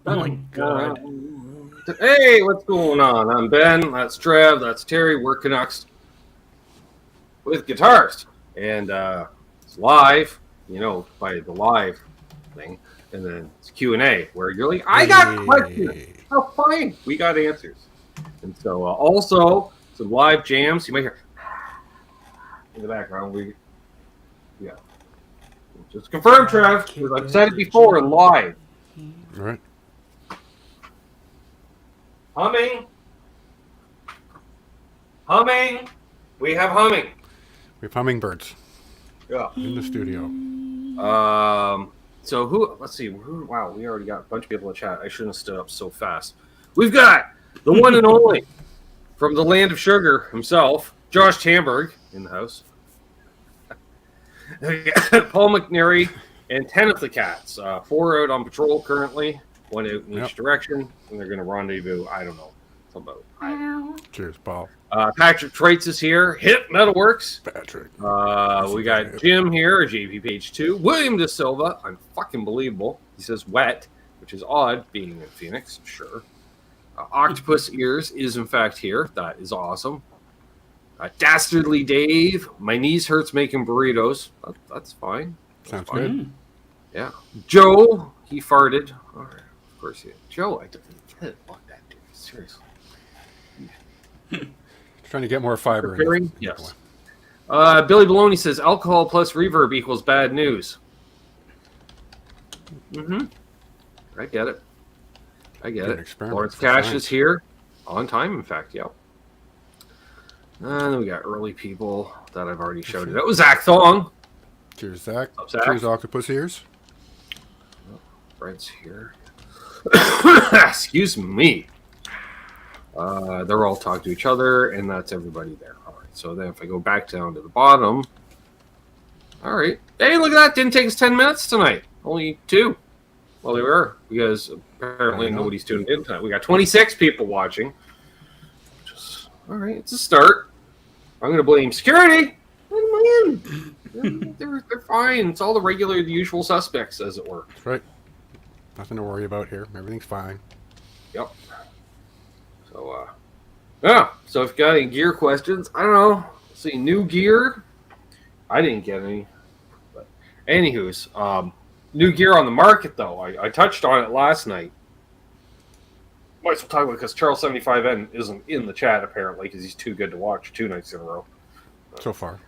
Oh my God. Hey, what's going on? I'm Ben. That's Trev. That's Terry. We're Canucks with guitars, and it's live. By the live thing, and then it's Q&A where you're like, I got questions. Oh, fine, we got answers. And so also some live jams. You might hear in the background. Yeah, just confirm, Trev, because I've said it before live. All right. Humming. We have humming. We have hummingbirds. Yeah. In the studio. So let's see. Wow, we already got a bunch of people in chat. I shouldn't have stood up so fast. We've got the one and only from the land of sugar himself, Josh Tamberg, in the house. Paul McNary and 10 of the cats. 4 out on patrol currently, 1 out in each direction, and they're going to rendezvous. I don't know. Cheers, Paul. Patrick Treitz is here. Hit Metalworks. Patrick. We got Jim here, JP Page 2. William De Silva. Unfucking believable. He says wet, which is odd being in Phoenix. Sure. Octopus Ears is in fact here. That is awesome. Dastardly Dave. My knees hurts making burritos. That's fine. Sounds good. Yeah. Joe. He farted. All right. Of course he did. Joe, I didn't want that dude. Seriously. Trying to get more fiber. Preparing? Yes. Billy Baloney says alcohol plus reverb equals bad news. Mm-hmm. I get it. Lawrence Cash is here. On time, in fact, yep. And then we got early people that I've already shouted out. Zach Thong. Cheers, Zach. Up, Zach. Cheers, Octopus Ears. Brent's here. Excuse me. They're all talking to each other, and that's everybody there. All right. So then if I go back down to the bottom. All right. Hey, look at that. Didn't take us 10 minutes tonight. Only 2. Well, they were, because apparently nobody's tuned in tonight. We got 26 people watching. All right. It's a start. I'm going to blame security. Let them in. They're fine. It's all the usual suspects, as it were. That's right. Nothing to worry about here. Everything's fine. Yep. So, so if you got any gear questions, I don't know. Let's see, new gear. I didn't get any. But anywho's, new gear on the market, though. I touched on it last night. Might as well talk about it because Charles 75N isn't in the chat, apparently, because he's too good to watch 2 nights in a row. So far.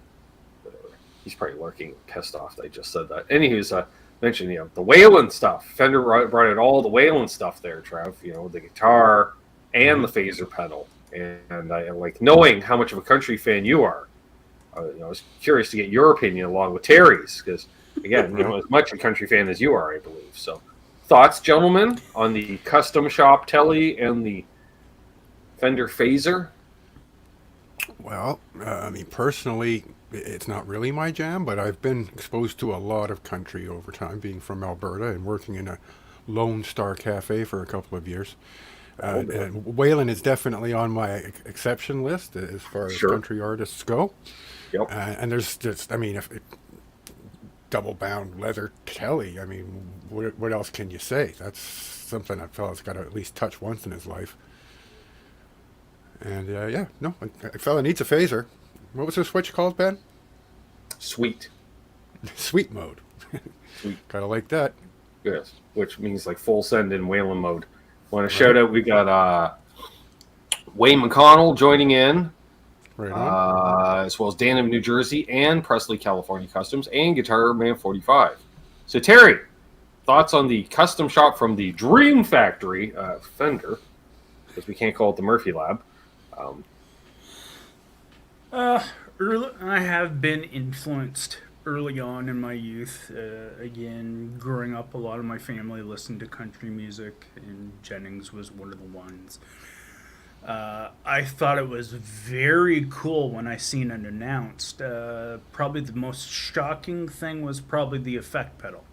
He's probably lurking, pissed off that I just said that. Anywho's, mentioned, the Whalen stuff. Fender brought out all the Whalen stuff there, Trev. The guitar and the phaser pedal. And I like knowing how much of a country fan you are. I was curious to get your opinion along with Terry's, because, again, as much a country fan as you are, I believe. So, thoughts, gentlemen, on the custom shop telly and the Fender phaser? Well, personally, it's not really my jam, but I've been exposed to a lot of country over time, being from Alberta and working in a Lone Star Cafe for a couple of years. And Whalen is definitely on my exception list as far as country artists go. Yep. And there's just, if double-bound leather telly, what else can you say? That's something that fella's got to at least touch once in his life. And, a fella needs a phaser. What was the switch called, Ben? Sweet. Sweet mode. Sweet. Gotta like that. Yes, which means like full send in Whalen mode. Want to shout out, we got Wayne McConnell joining in, as well as Dan of New Jersey and Presley California Customs and Guitar Man 45. So Terry, thoughts on the custom shop from the Dream Factory Fender, because we can't call it the Murphy Lab. I have been influenced early on in my youth. Again, growing up, a lot of my family listened to country music, and Jennings was one of the ones. I thought it was very cool when I seen it announced. Probably the most shocking thing was probably the effect pedal.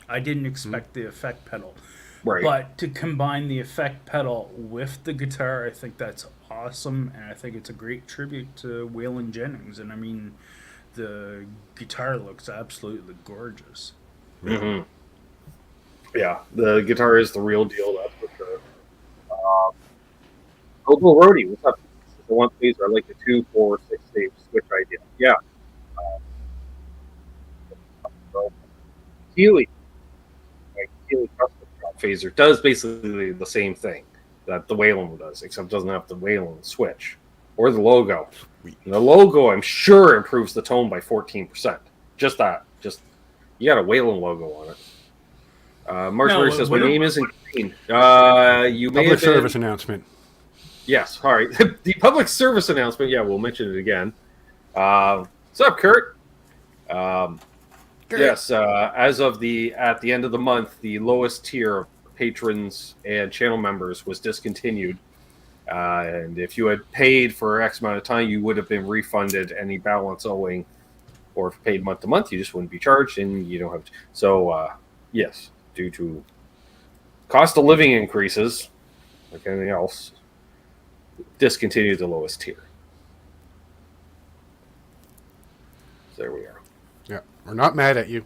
I didn't expect the effect pedal. Right. But to combine the effect pedal with the guitar, I think that's awesome, and I think it's a great tribute to Waylon Jennings. And the guitar looks absolutely gorgeous. Mm-hmm. Yeah, the guitar is the real deal. Global Roadie, what's up? The one phaser, I like the 2, 4, 6 stage switch idea. Yeah. So Healy, like Healy Custom phaser, does basically the same thing that the Wayland does, except it doesn't have the Wayland switch or the logo. Sweet. And the logo, I'm sure, improves the tone by 14%. Just that. Just you got a Wayland logo on it. Mark No, says, "My what- name isn't Green." You may Public have been, service announcement. Yes, all right. The public service announcement. Yeah, we'll mention it again. What's up, Kurt? Yes, as of at the end of the month, the lowest tier of patrons and channel members was discontinued. And if you had paid for X amount of time, you would have been refunded any balance owing. Or if you paid month to month, you just wouldn't be charged, and you don't have to. So, yes, due to cost of living increases, like anything else, discontinued the lowest tier. So there we are. Yeah, we're not mad at you.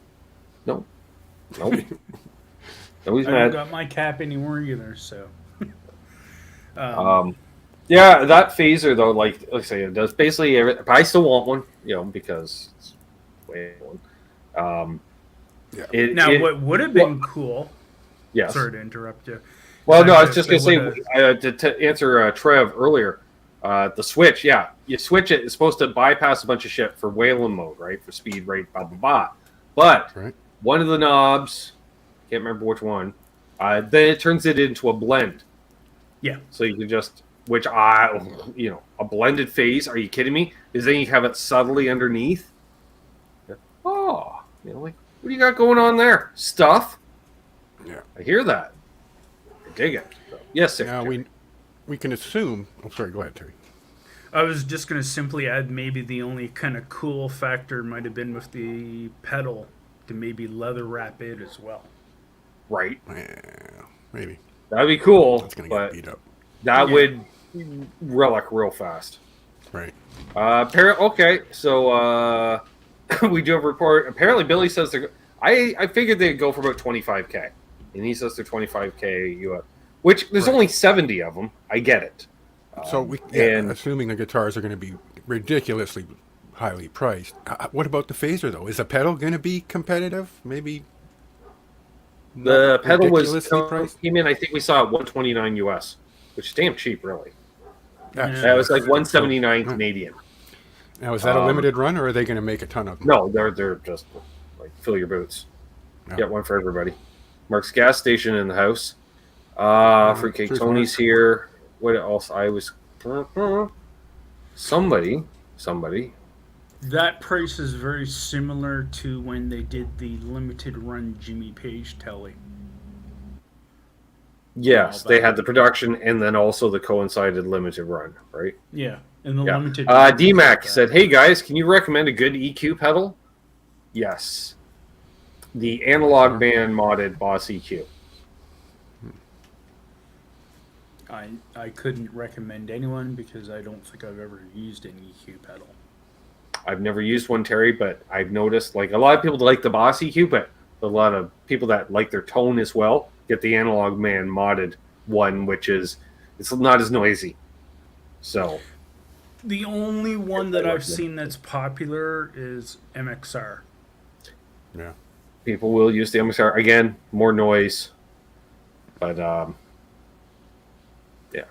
No. Nope. Nobody's I mad. don't got my cap anymore either, so. Yeah, that phaser though, like I say, it does basically everything. But I still want one, because it's way one. Yeah. What would have been cool? Yes. Sorry to interrupt you. Well, no, I was If just they going to say to answer Trev earlier. The switch, yeah, you switch it. It's supposed to bypass a bunch of shit for Wayland mode, right? For speed, rate, blah blah blah. But Right. one of the knobs, can't remember which one. Then it turns it into a blend. Yeah. So you can just, a blended phase. Are you kidding me? Because then you have it subtly underneath. Oh, like, what do you got going on there? Stuff. Yeah. I hear that. I dig it. So, yes, sir. Now we can assume. Oh, sorry. Go ahead, Terry. I was just going to simply add maybe the only kind of cool factor might have been with the pedal to maybe leather wrap it as well. Right. Yeah, maybe That'd be cool. that's gonna but get beat up. that would relic real fast. Right. Okay, so we do have a report. Apparently, Billy says they're. I figured they'd go for about 25K, and he says they're 25K US. Which there's Right. only 70 of them. I get it. So assuming the guitars are going to be ridiculously highly priced. What about the phaser though? Is the pedal going to be competitive? Maybe. The not pedal ridiculously priced. came in. I think we saw it 129 US, which is damn cheap, really. Yeah. That was like 179 Canadian. Now is that a limited run, or are they going to make a ton of them? No, they're just like fill your boots. Yeah. Get one for everybody. Mark's gas station in the house. Fruitcake Cheers, Tony's Mark. here. What else? I was somebody. That price is very similar to when they did the limited run Jimmy Page telly. Yes, they had the production and then also the coincided limited run, right? Yeah, and the Yeah. limited. DMAC said, "Hey guys, can you recommend a good EQ pedal?" Yes, the Analog Band modded Boss EQ. I couldn't recommend anyone because I don't think I've ever used an EQ pedal. I've never used one, Terry, but I've noticed like a lot of people like the Boss EQ, but a lot of people that like their tone as well get the Analog Man modded one, which is it's not as noisy. So The only one that I've seen that's popular is MXR. Yeah. people will use the MXR again, more noise, but yeah,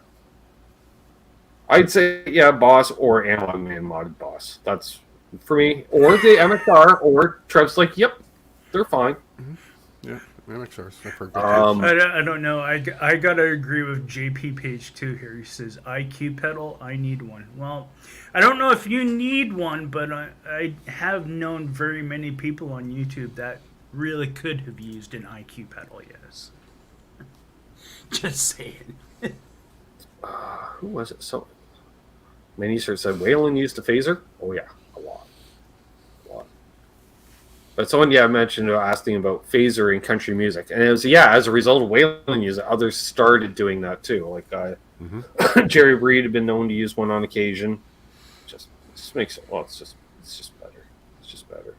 I'd say Boss or Analog Man modded Boss. That's for me, or the MXR, or Trev's like, yep, they're fine. Yeah. MXRs. I've heard I don't know. I gotta agree with JP Page 2 here. He says IQ pedal. I need one. Well, I don't know if you need one, but I have known very many people on YouTube that really could have used an IQ pedal. Yes. Just saying. Who was it? So many said Waylon used a phaser. Oh yeah, a lot. But someone mentioned asking about phaser in country music, and it was as a result of Waylon using it, others started doing that too. Like Jerry Reed had been known to use one on occasion. Just makes it. Well, it's just better. It's just better.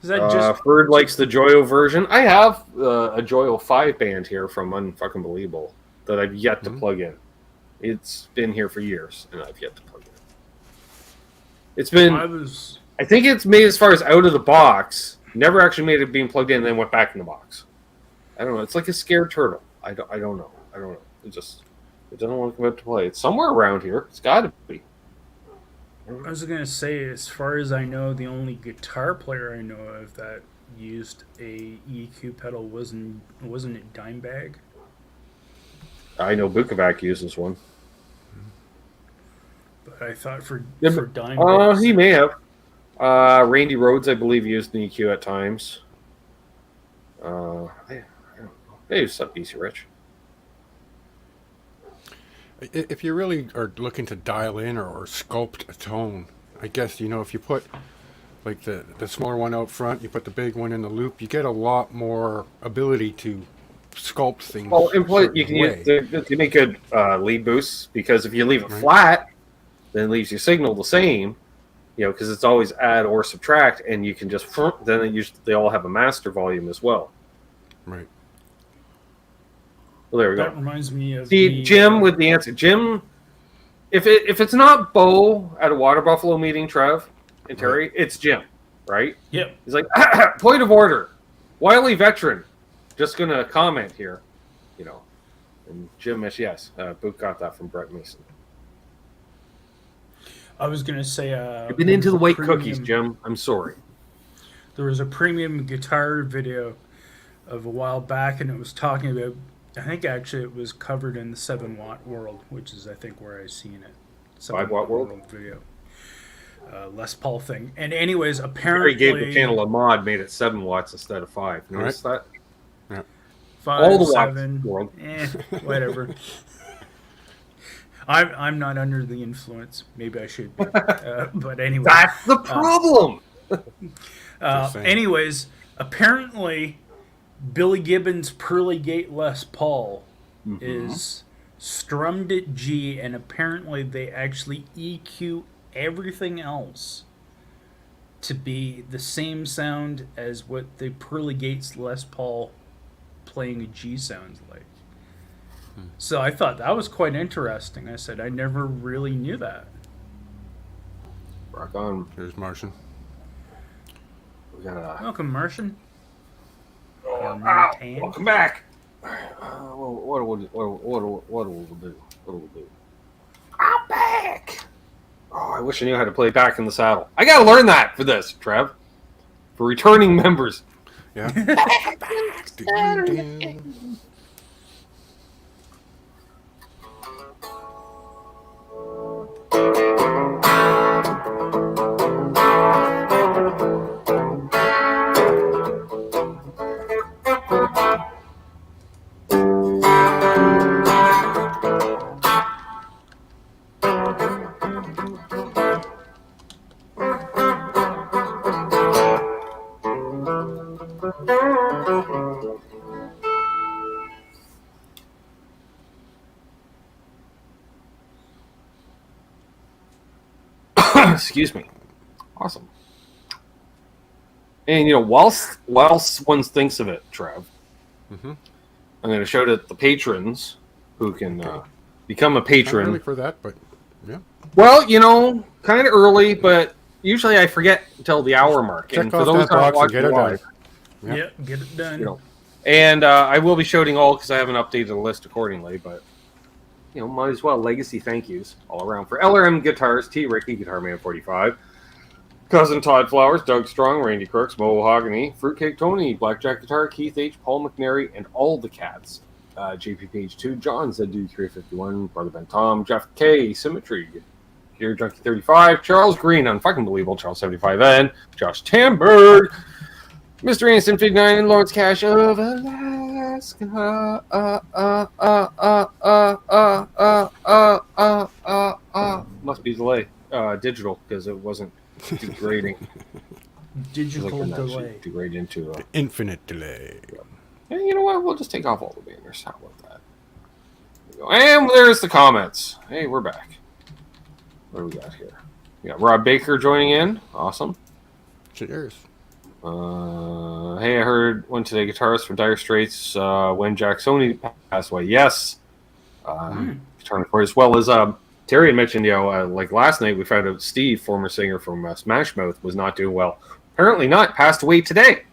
Is that just Ferd likes the Joyo version. I have a Joyo 5 band here from Unfucking Believable that I've yet to plug in. It's been here for years, and I've yet to plug it in. It's been... I think it's made as far as out of the box. Never actually made it being plugged in, and then went back in the box. I don't know. It's like a scared turtle. I don't know. It doesn't want to come out to play. It's somewhere around here. It's got to be. I was going to say, as far as I know, the only guitar player I know of that used a EQ pedal wasn't it Dimebag? I know Bukovac uses one. But I thought for Dimebag... he may have. Randy Rhoads, I believe, used an EQ at times. I don't know. Hey, what's up, BC Rich? If you really are looking to dial in or sculpt a tone, I guess, if you put like the smaller one out front, you put the big one in the loop, you get a lot more ability to sculpt things. Well, you can make good lead boosts, because if you leave it flat, then it leaves your signal the same, because it's always add or subtract, and you can just then they all have a master volume as well. Right. Well, there we go. That reminds me of Jim with the answer. Jim, if it's not Bo at a Water Buffalo meeting, Trev and Terry, it's Jim, right? Yep. He's like, point of order, wily veteran, just gonna comment here, And Jim, yes, Book got that from Brett Mason. I was gonna say, you've been into the white cookies, Jim. I'm sorry. There was a premium guitar video of a while back, and it was talking about. I think actually it was covered in the 7-watt world, which is I think where I seen it. 5-watt world video. Les Paul thing. And anyways, apparently Terry gave the channel a mod, made it 7 watts instead of 5. Notice that? Yeah. 5, all the 7, world. Whatever. I'm not under the influence. Maybe I should be. But anyway. That's the problem. Anyways, apparently Billy Gibbons' Pearly Gate Les Paul is strummed at G, and apparently they actually EQ everything else to be the same sound as what the Pearly Gates Les Paul playing a G sounds like. So I thought that was quite interesting. I said I never really knew that. Rock on. Here's Martian. We got Welcome, Martian. Welcome back. What will we do? I'm back. Oh, I wish I knew how to play Back in the Saddle. I gotta learn that for this, Trev. For returning members. Yeah. Excuse me. Awesome. And whilst one thinks of it, Trev, I'm going to show it the patrons who can become a patron. Not early for that, but yeah. Well, kind of early, but usually I forget until the hour mark. Check and off for those that box and watching get it live, done. Yep, get it done. And I will be shouting all because I haven't updated the list accordingly, but might as well legacy thank yous all around for LRM Guitars, T. Ricky, Guitar Man 45, Cousin Todd Flowers, Doug Strong, Randy Crooks, Mo Mahogany, Fruitcake Tony, Blackjack Guitar, Keith H, Paul McNary, and all the cats. JP Page 2, John ZD 351, Brother Ben Tom, Jeff K, Symmetry, Gear Junkie 35, Charles Green, Unfucking Believable, Charles 75N, Josh Tamberg, Mr. Instant Fig 9, and Lawrence Cash of Alaska. Must be delay. Digital, because it wasn't degrading. Digital delay. Degrade into infinite delay. Yeah, you know what? We'll just take off all the banners. How about that? There we go. And there's the comments. Hey, we're back. What do we got here? We got Rob Baker joining in. Awesome. Cheers. Hey, I heard one today. Guitarist for Dire Straits. When Jack Sony passed away. Yes. Guitar recording, as well as Terry had mentioned. Like last night, we found out Steve, former singer from Smash Mouth, was not doing well. Apparently not. Passed away today.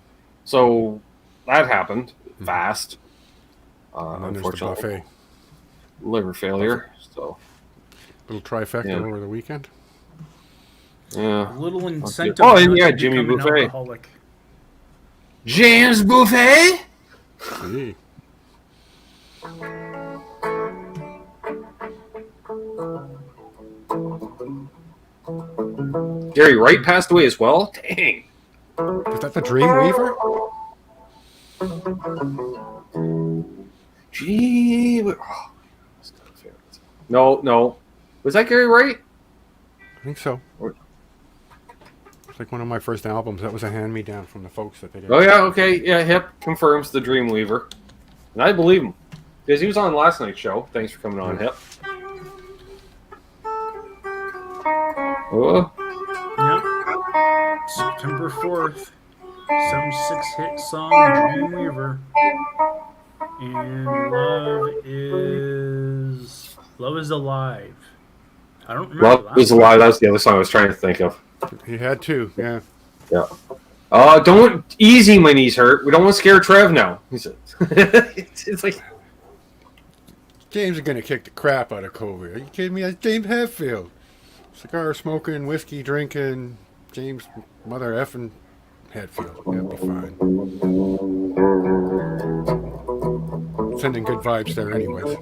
So that happened fast. Unfortunately, buffet. Liver failure. So Little trifecta over the weekend. Yeah. A little incentive. Oh, not yeah, to Jimmy become an Buffet. alcoholic. James Buffet. See. Gary Wright passed away as well. Dang. Is that the Dreamweaver? Gee. Oh, no. Was that Gary Wright? I think so. It's like one of my first albums. That was a hand-me-down from the folks that they did. Oh, yeah, okay. Yeah, Hip confirms the Dreamweaver. And I believe him. Because he was on last night's show. Thanks for coming on, Hip. Oh. Yep. September 4th. 76 hit song, Dreamweaver. And Love is Alive. I don't remember. Love is Alive. That was the other song I was trying to think of. He had two, yeah. Yeah. Don't easy. My knees hurt. We don't want to scare Trev now. He said. it's like James is gonna kick the crap out of COVID. Are you kidding me? That's James Hetfield. Cigar smoking, whiskey drinking, James mother effing Hetfield. That'll be fine. Sending good vibes there, anyways.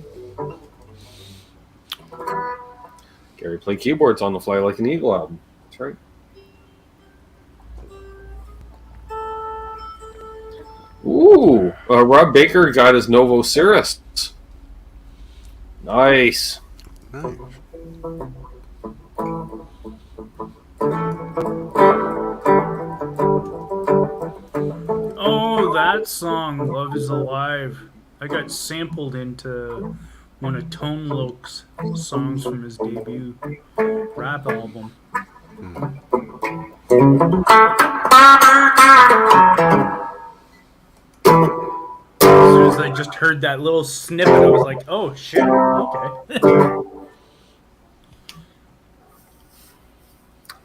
Gary played keyboards on the Fly Like an Eagle album. That's right. Ooh, Rob Baker got his Novo Cirrus. Nice. Nice. Oh, that song, Love is Alive. I got sampled into one of Tone Loc's songs from his debut rap album. As soon as I just heard that little snippet, I was like, oh shit, okay.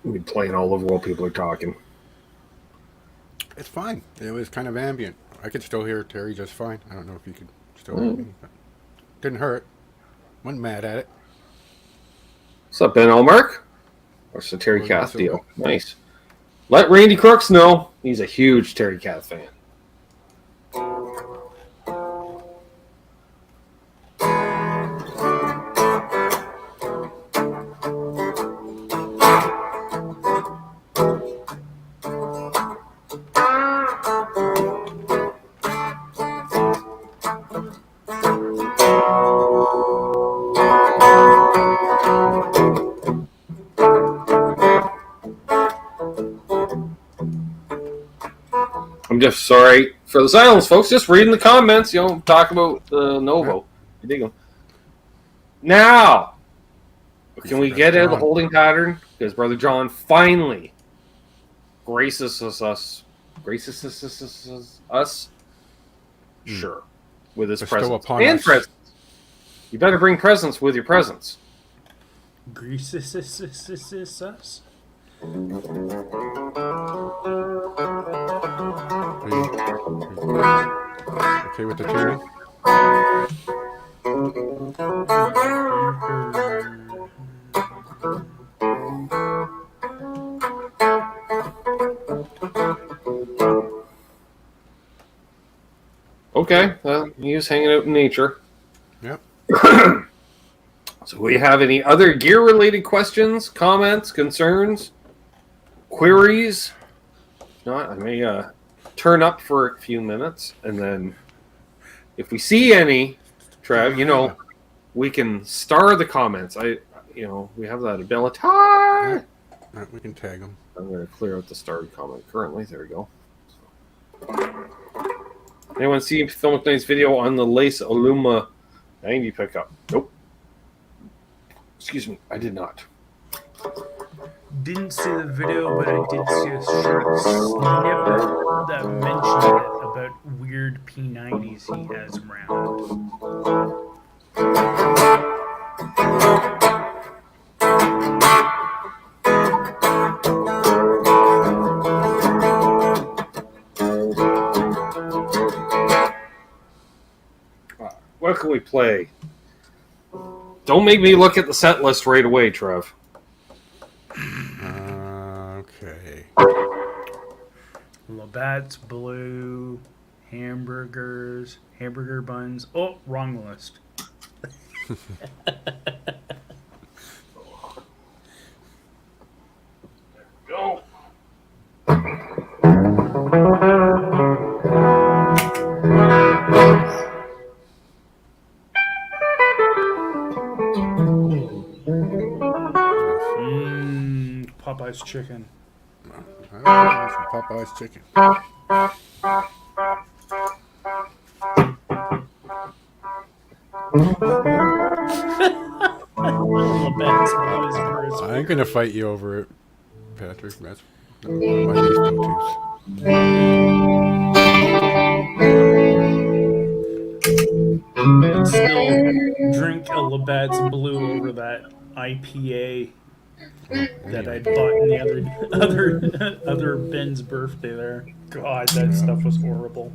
We'll be playing all over while people are talking. It's fine. It was kind of ambient. I could still hear Terry just fine. I don't know if you could still hear me. But didn't hurt. Wasn't mad at it. What's up, Ben Allmark? What's the Terry Oh, Kath so deal? Nice. Let Randy Crooks know he's a huge Terry Kath fan. I'm just sorry for the silence, folks. Just reading the comments, talk about the Novo. You dig 'em. Now, can we get out of the holding pattern? Because Brother John finally graces us. Sure. With his Bestow presence. upon And us. presents. You better bring presents with your presents. Grease us. Are you okay with the tuning? Okay, well, he was hanging out in nature. Yep. So we have any other gear-related questions, comments, concerns, queries? If not, I may turn up for a few minutes, and then if we see any, Trev, we can star the comments. We have that ability. Yeah. Right, we can tag them. I'm going to clear out the starred comment currently. There we go. Anyone see Phil McKnight's video on the Lace Aluma 90 pickup? Nope. Excuse me, I did not. didn't see the video, but I did see a short snippet that mentioned it about weird P90s he has around. What can we play? Don't make me look at the set list right away, Trev. Okay. Labatt's Blue, hamburger buns. Oh, wrong list. Go. Popeye's chicken. Popeye's chicken. Labatt's Blue is first. I'm gonna fight you over it, Patrick. That's one of my least go-tos. I'd still drink a Labatt's Blue over that IPA that I bought in the other Ben's birthday there. God, that stuff was horrible.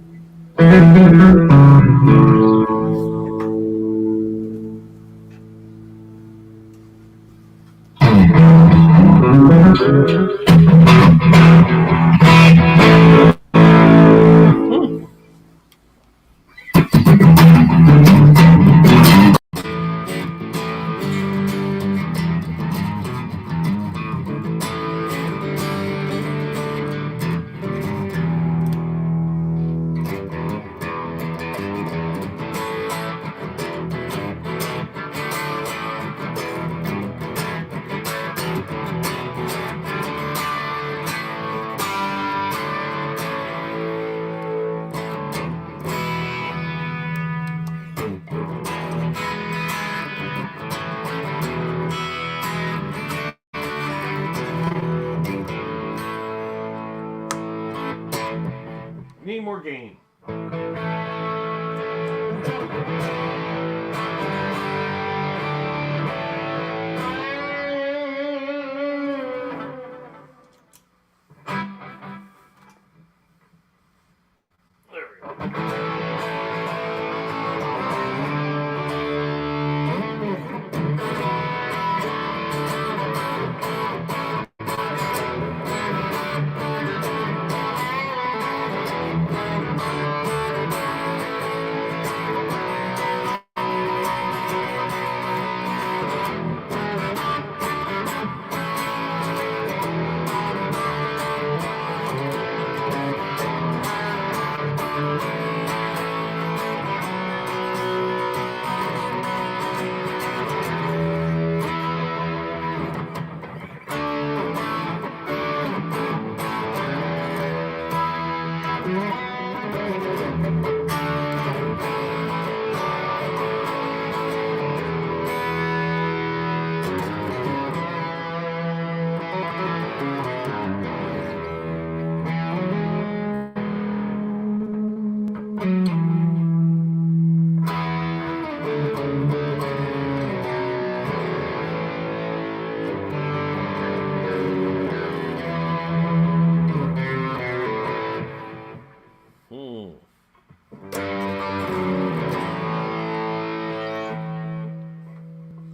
Need more game. There we go.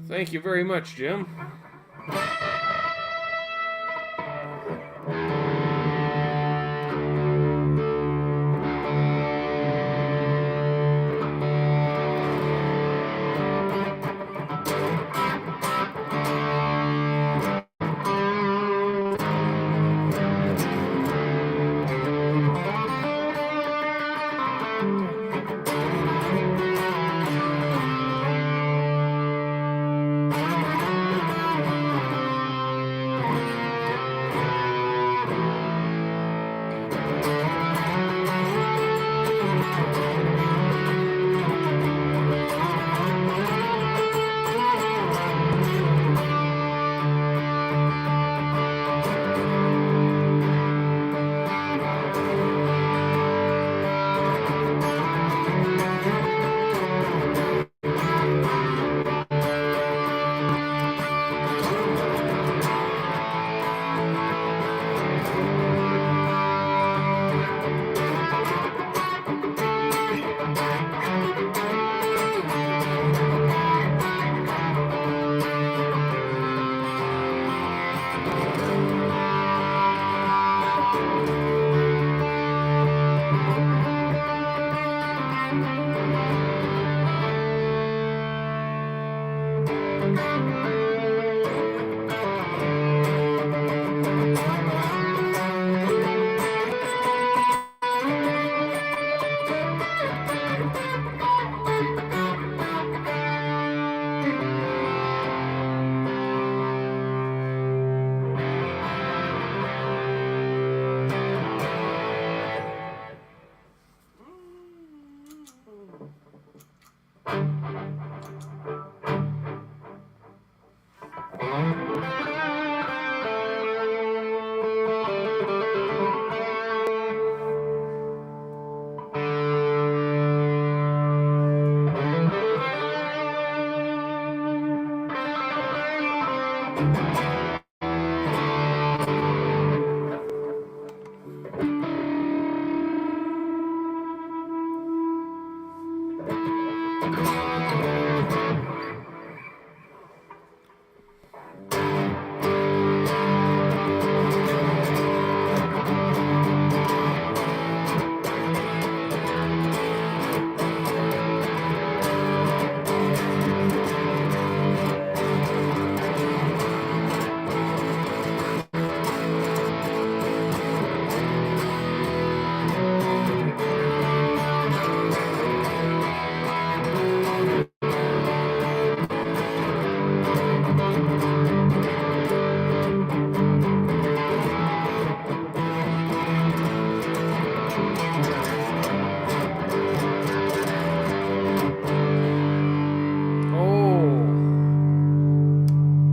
Thank you very much, Jim.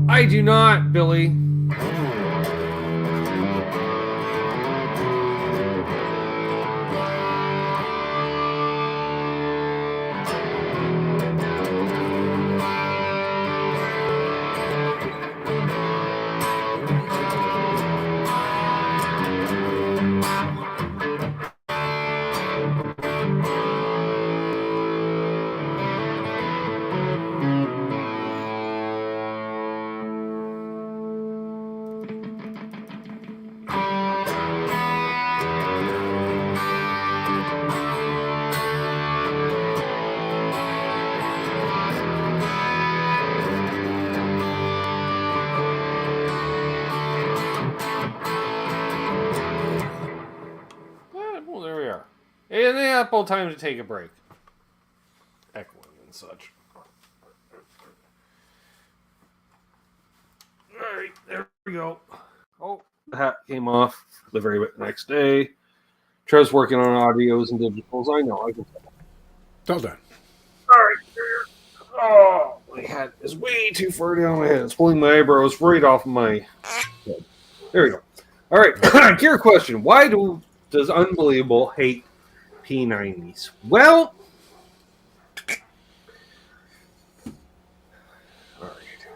I do not, Billy. Well, there we are. And they have both time to take a break. Echoing and such. Alright, there we go. Oh, the hat came off the very next day. Trev's working on audios and digitals. I know, I can tell. Well done. Alright, oh, my hat is way too far down my head. It's pulling my eyebrows right off my head. There we go. Alright, gear question. Why does Unbelievable hate P90s? Well, alright.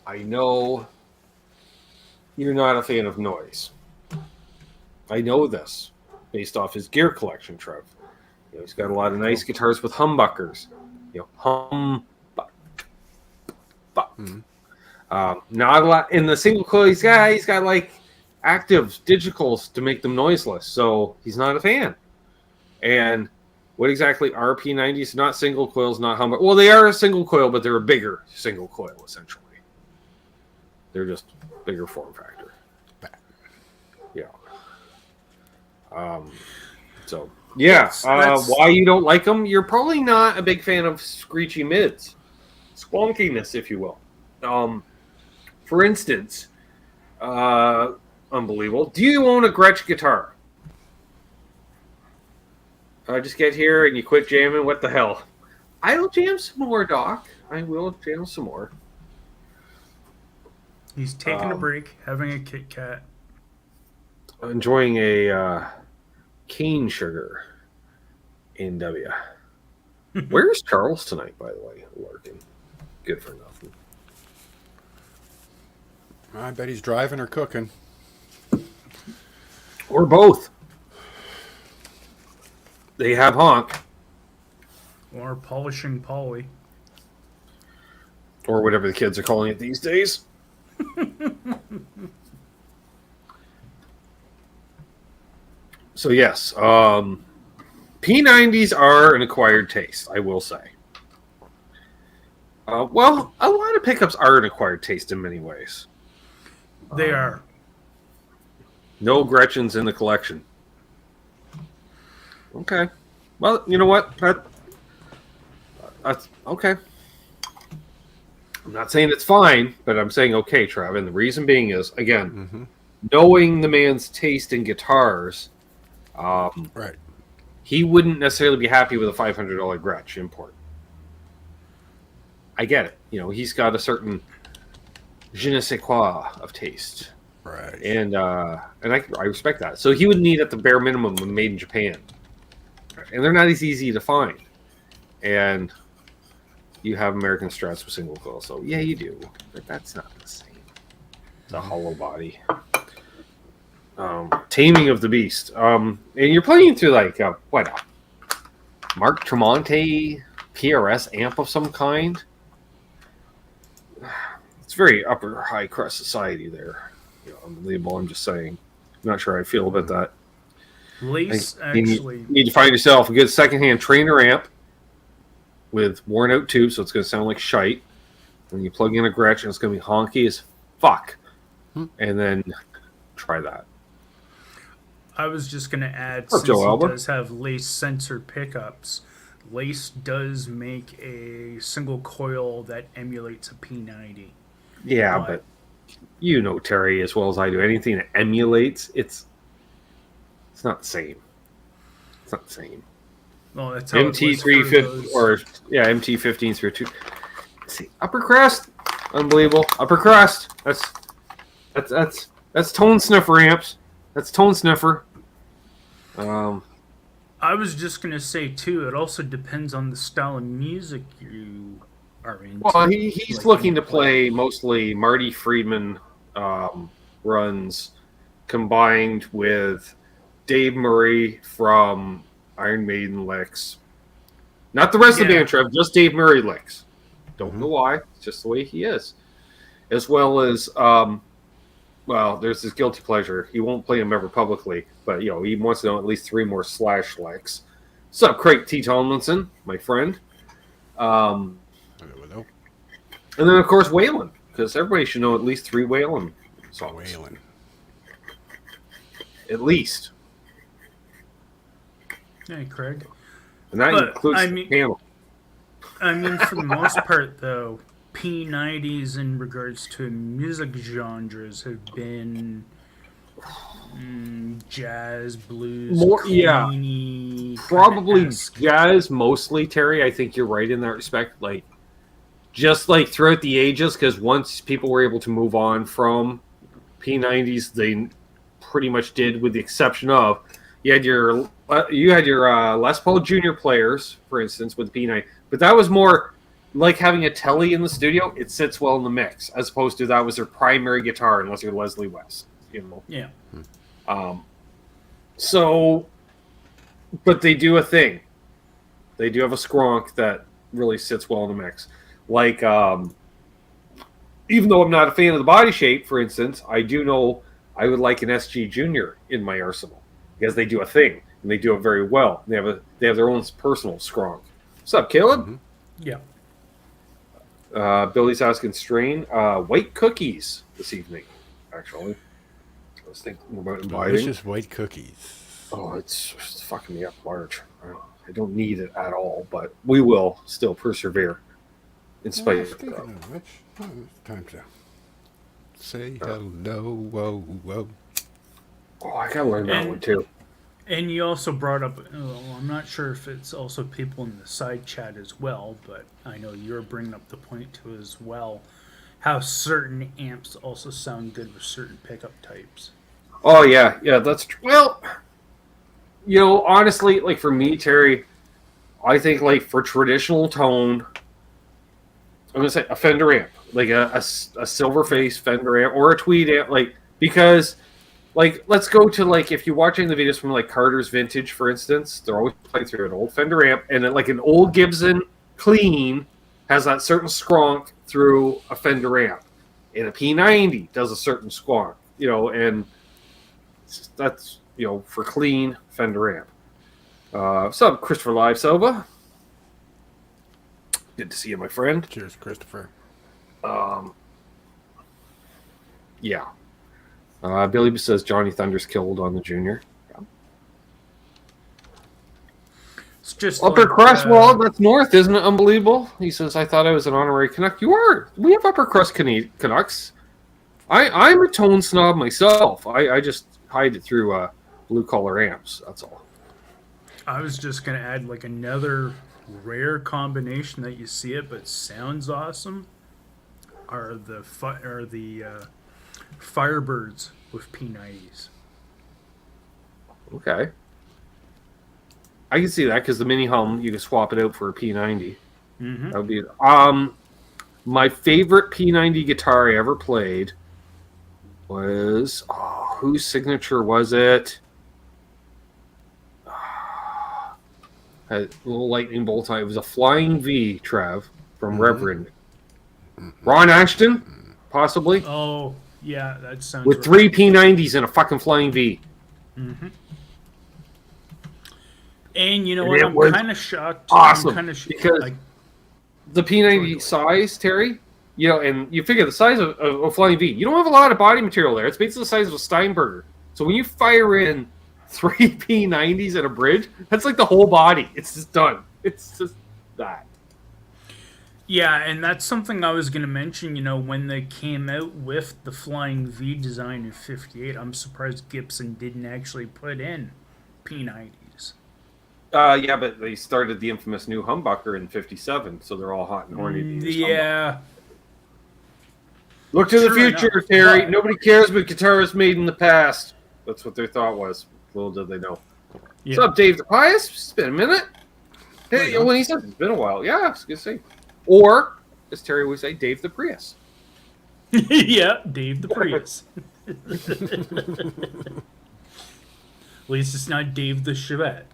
I know you're not a fan of noise. I know this based off his gear collection, Trev. You know, he's got a lot of nice guitars with humbuckers. You know, not a lot in the single coil. He's got like active digitals to make them noiseless, so he's not a fan. And what exactly are P90s? Not single coils, not humbucker. Well, they are a single coil, but they're a bigger single coil essentially. They're just bigger form factor. Yeah. So yeah. Why you don't like them? You're probably not a big fan of screechy mids, squonkiness, if you will. For instance, Unbelievable. Do you own a Gretsch guitar? Just get here and you quit jamming. What the hell? I'll jam some more, Doc. I will jam some more. He's taking a break, having a Kit Kat. Enjoying a cane sugar NW. Where's Charles tonight, by the way? Lurking. Good for nothing. I bet he's driving or cooking. Or both. They have honk. Or polishing Polly. Or whatever the kids are calling it these days. So yes, P90s are an acquired taste, I will say. Well, a lot of pickups are an acquired taste in many ways. They are. No Gretchens in the collection. Okay. Well, you know what? That's okay. I'm not saying it's fine, but I'm saying okay, Trav. And the reason being is, again, knowing the man's taste in guitars, right. he wouldn't necessarily be happy with a $500 Gretsch import. I get it. You know, he's got a certain je ne sais quoi of taste. Right. And I respect that. So he would need at the bare minimum a made in Japan. And they're not as easy to find. And you have American Strats with single coil. So yeah, you do. But that's not the same. It's a hollow body. Taming of the Beast. And you're playing through like Mark Tremonti PRS amp of some kind. It's very upper high crust society there. You know, unbelievable. I'm just saying. I'm not sure how I feel about that. Lace you need to find yourself a good secondhand trainer amp with worn out tubes, so it's going to sound like shite. When you plug in a Gretsch, it's going to be honky as fuck. And then try that. I was just going to add, Or since Joe he Albert. does have Lace sensor pickups, Lace does make a single coil that emulates a P90. Yeah, but you know Terry as well as I do. Anything that emulates, it's not the same. It's not the same. Well, that's how MT350 or MT15 through 2. See, upper crust, unbelievable. Upper crust. That's tone sniffer amps. That's tone sniffer. I was just going to say, too, it also depends on the style of music you are into. Well, he's looking to play mostly Marty Friedman runs combined with Dave Murray from Iron Maiden licks. Not the rest of the band, Trev, just Dave Murray licks. Don't know why. It's just the way he is. As well as, there's this guilty pleasure. He won't play them ever publicly, but, you know, he wants to know at least 3 more Slash licks. What's up, Craig T. Tomlinson, my friend? And then, of course, Waylon, because everybody should know at least 3 Waylon songs. Waylon. At least. Hey, Craig. And that includes the panel. I mean, for the most part, though, P90s in regards to music genres have been jazz, blues, Queenie, probably jazz mostly, Terry. I think you're right in that respect. Like, just like throughout the ages, because once people were able to move on from P90s, they pretty much did, with the exception of you had your Les Paul Junior players, for instance, with the P90, but that was more like having a telly in the studio. It sits well in the mix, as opposed to that was their primary guitar, unless you're Leslie West, you know. Yeah. So, but they do a thing. They do have a skronk that really sits well in the mix. Like, even though I'm not a fan of the body shape, for instance, I do know I would like an SG Junior in my arsenal because they do a thing and they do it very well. They have their own personal skronk. What's up, Caleb? Yeah. Billy's asking Strain. White cookies this evening, actually. I was thinking about inviting. Delicious white cookies. Oh, it's fucking me up large. I don't need it at all, but we will still persevere in spite of it. Time to say hello. Whoa, whoa. Oh, I gotta learn that one too. And you also brought up, I'm not sure if it's also people in the side chat as well, but I know you're bringing up the point too as well, how certain amps also sound good with certain pickup types. Oh, yeah, that's true. Well, you know, honestly, like for me, Terry, I think like for traditional tone, I'm going to say a Fender amp, like a silver face Fender amp or a tweed amp, like, because... Like, let's go to, like, if you're watching the videos from, like, Carter's Vintage, for instance, they're always playing through an old Fender amp, and then, like, an old Gibson clean has that certain skronk through a Fender amp. And a P90 does a certain skronk, you know, and that's, you know, for clean Fender amp. What's up, Christopher Live Silva? Good to see you, my friend. Cheers, Christopher. Yeah. Billy says Johnny Thunder's killed on the Junior. Yeah. It's just Upper like, Crust, well, that's north, isn't it? Unbelievable. He says, I thought I was an honorary Canuck. You are. We have Upper Crust Canucks. I'm a tone snob myself. I just hide it through blue collar amps. That's all. I was just going to add like another rare combination that you see it, but sounds awesome, are the Firebirds with P90s. Okay. I can see that because the mini hum, you can swap it out for a P90. Mm-hmm. That would be my favorite P90 guitar I ever played was whose signature was it? Had a little lightning bolt on it. It was a Flying V, Trev, from Reverend. Ron Ashton, possibly. Oh, yeah, that sounds with right. 3 P90s and a fucking Flying V. Mm-hmm. And you know And what? it I'm kind of shocked. Awesome. Because the P90 size, Terry, you know, and you figure the size of a Flying V, you don't have a lot of body material there. It's basically the size of a Steinberger. So when you fire in 3 P90s at a bridge, that's like the whole body. It's just done. It's just that. yeah, and that's something I was going to mention. You know, when they came out with the Flying V design in '58, I'm surprised Gibson didn't actually put in P90s. Yeah, but they started the infamous new humbucker in '57, so they're all hot and horny. To use Yeah. Look to the True future, enough, Terry. but- Nobody cares what guitars made in the past. That's what their thought was. Little did they know. Yeah. What's up, Dave the Pious? It's been a minute. Hey, yeah. when he said it's been a while, yeah, I was gonna say. Or, as Terry would say, Dave the Prius. Yeah, Dave the Prius. At least it's not Dave the Chevette.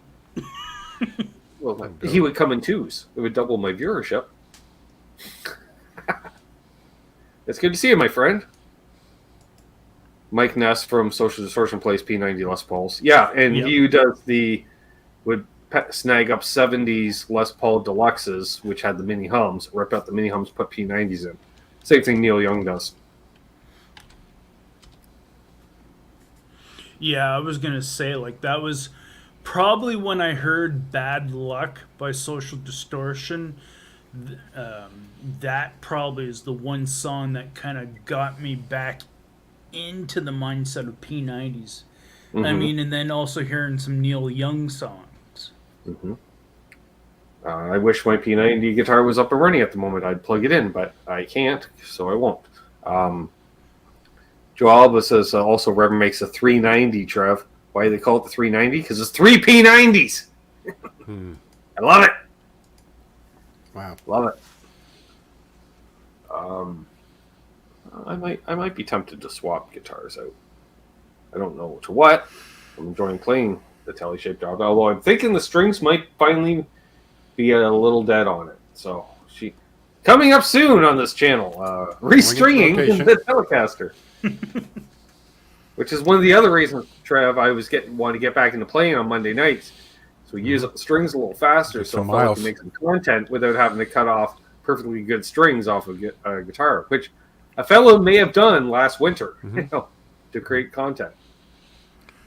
Well, he would come in twos. It would double my viewership. It's good to see you, my friend. Mike Ness from Social Distortion plays P90 Les Pauls. Yeah, and Yep. he would snag up 70s Les Paul Deluxes, which had the mini hums, rip out the mini hums, put P90s in. Same thing Neil Young does. Yeah, I was going to say, like, that was probably when I heard Bad Luck by Social Distortion. That probably is the one song that kind of got me back into the mindset of P90s. Mm-hmm. I mean, and then also hearing some Neil Young songs. Mm-hmm. I wish my P90 guitar was up and running at the moment. I'd plug it in, but I can't, so I won't. Joe Alba says also Reverend makes a 390, Trev. Why do they call it the 390? Because it's 3 P90s. I love it. Wow. Love it. I might be tempted to swap guitars out. I don't know to what. I'm enjoying playing the telly-shaped dog, although I'm thinking the strings might finally be a little dead on it. So coming up soon on this channel, restringing the Telecaster, which is one of the other reasons, Trev, I was want to get back into playing on Monday nights. So we use up the strings a little faster, Get so some I miles. can make some content without having to cut off perfectly good strings off of a guitar, which a fellow may have done last winter, you know, to create content.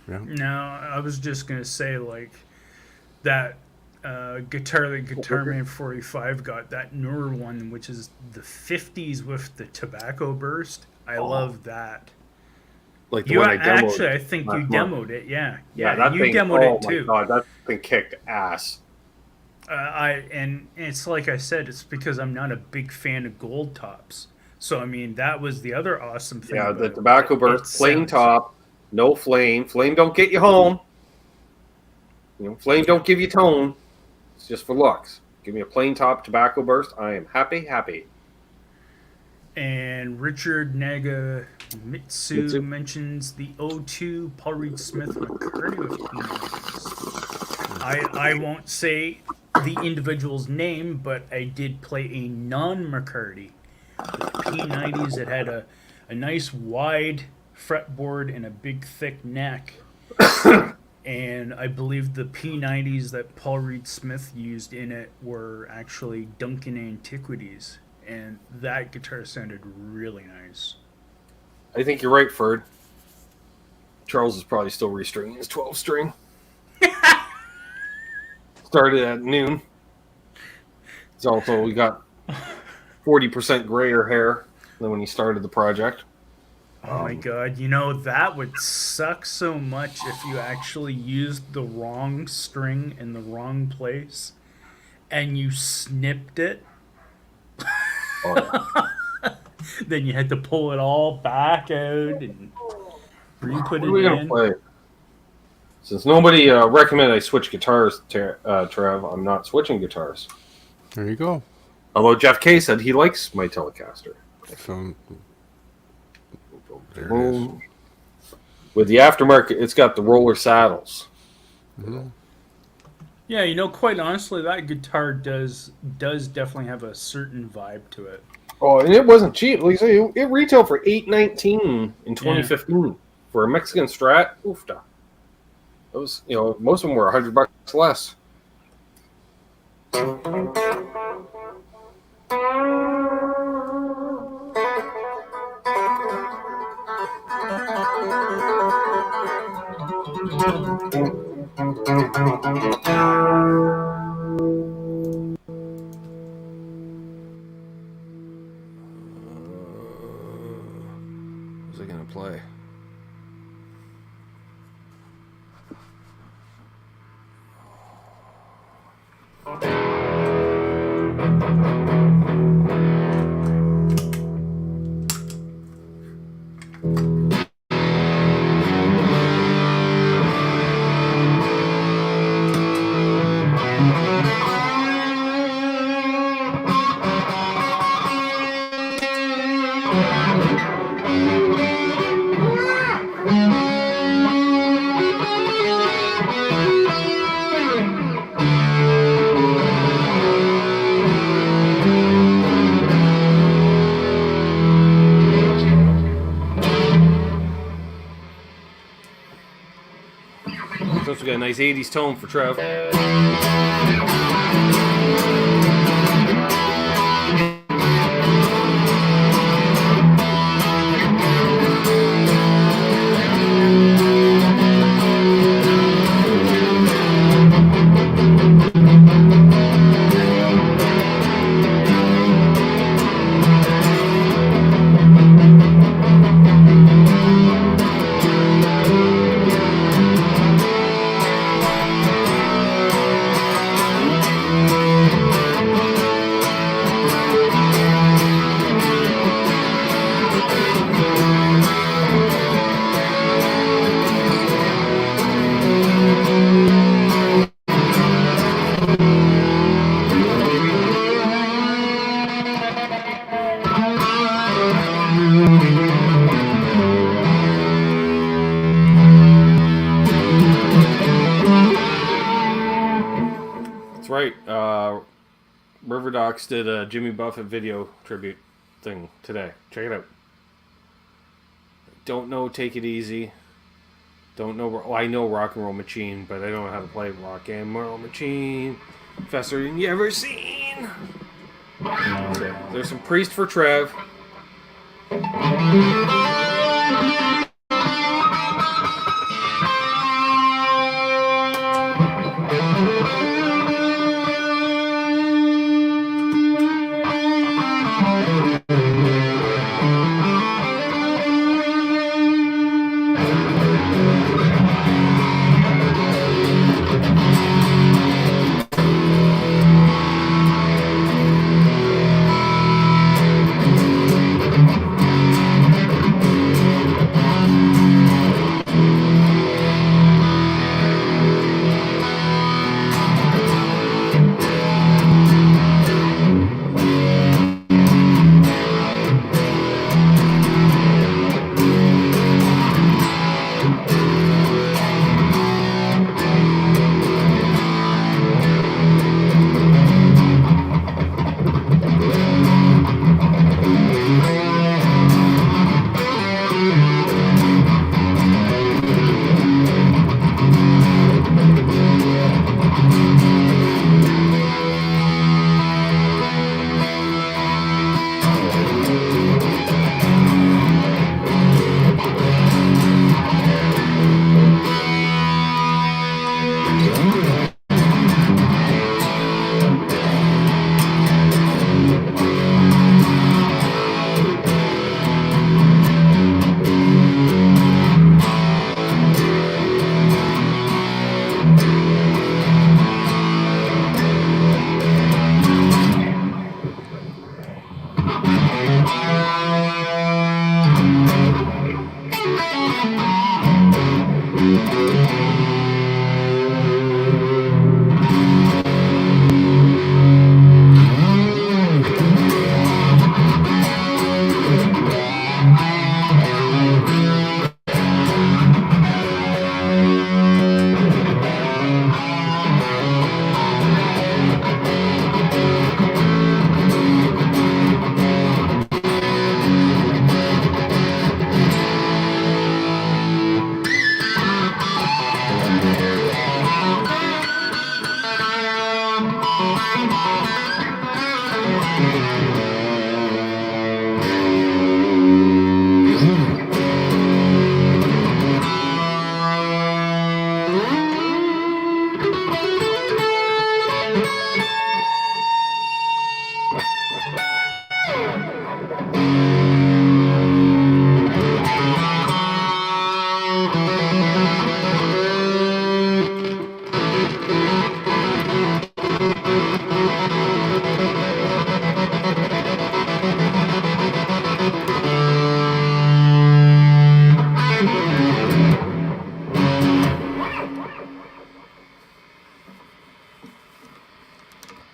Yeah. No, I was just going to say, like, that guitar that Guitar Man 45 got, that newer one, which is the 50s with the tobacco burst. I love that. Like the You one I demoed. actually, I think you last month. demoed it. Yeah, that you thing, demoed it too. My God, that thing kicked ass. And it's like I said, it's because I'm not a big fan of gold tops. So I mean, that was the other awesome thing. Yeah, about the it. tobacco It burst, plain sounds- top, no flame. Flame don't get you home. You know, flame don't give you tone. It's just for looks. Give me a plain top tobacco burst. I am happy. And Richard Nagamitsu mentions the O2 Paul Reed Smith McCarty with P90s. I won't say the individual's name, but I did play a non-McCarty with P90s. It had a nice wide fretboard and a big thick neck. And I believe the P90s that Paul Reed Smith used in it were actually Duncan Antiquities. And that guitar sounded really nice. I think you're right, Ferd. Charles is probably still restringing his 12 string. Started at noon. It's also, we got 40% grayer hair than when he started the project. Oh my god, you know, that would suck so much if you actually used the wrong string in the wrong place and you snipped it, Oh, then you had to pull it all back out and re-put what are we it gonna in. play? Since nobody recommended I switch guitars, Trev, I'm not switching guitars. There you go. Although Jeff K said he likes my Telecaster. So there it is. With the aftermarket, it's got the roller saddles. Mm-hmm. Yeah, you know, quite honestly, that guitar does definitely have a certain vibe to it. Oh, and it wasn't cheap. Like I say, it retailed for $819 in 2015 for a Mexican Strat. Oofda. It was, most of them were $100 less. What's it gonna play? It's also got a nice 80s tone for Trev. That's right. River Docs did a Jimmy Buffett video tribute thing today. Check it out. Don't know Take It Easy. Don't know. Oh, I know Rock and Roll Machine, but I don't know how to play Rock and Roll Machine. Faster than you ever seen. Okay. There's some Priest for Trev.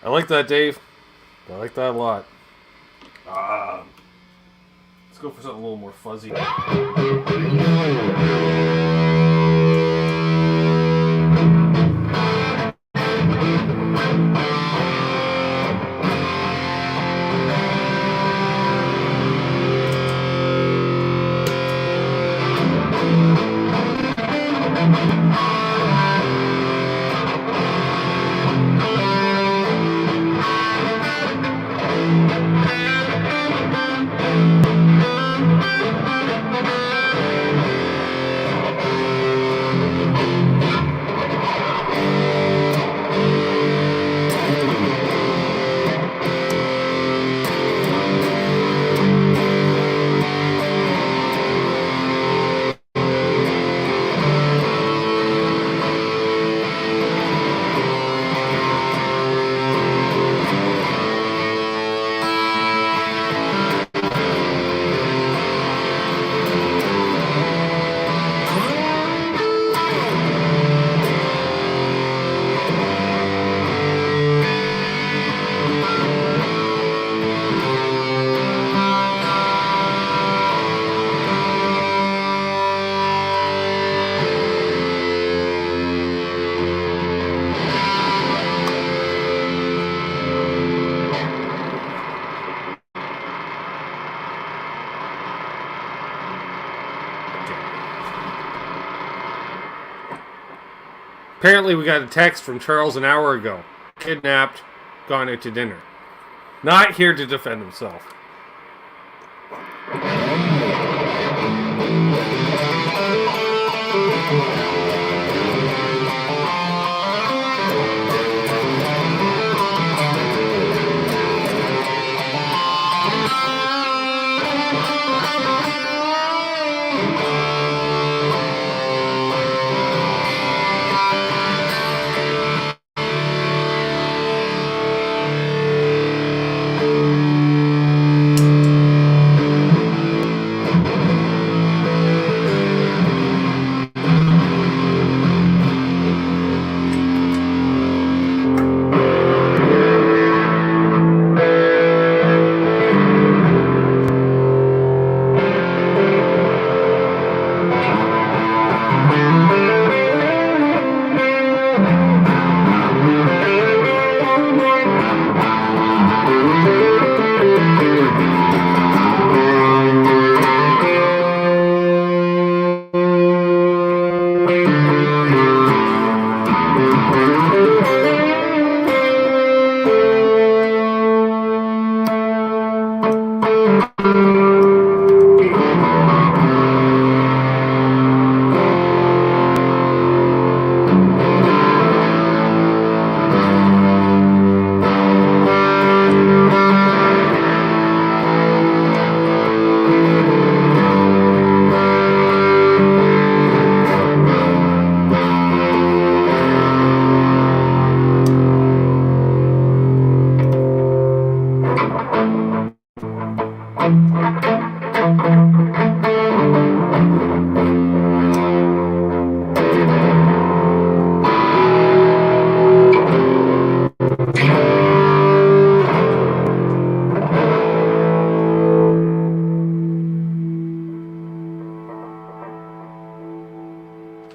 I like that, Dave. I like that a lot. Let's go for something a little more fuzzy. Apparently, we got a text from Charles an hour ago. Kidnapped, gone out to dinner. Not here to defend himself.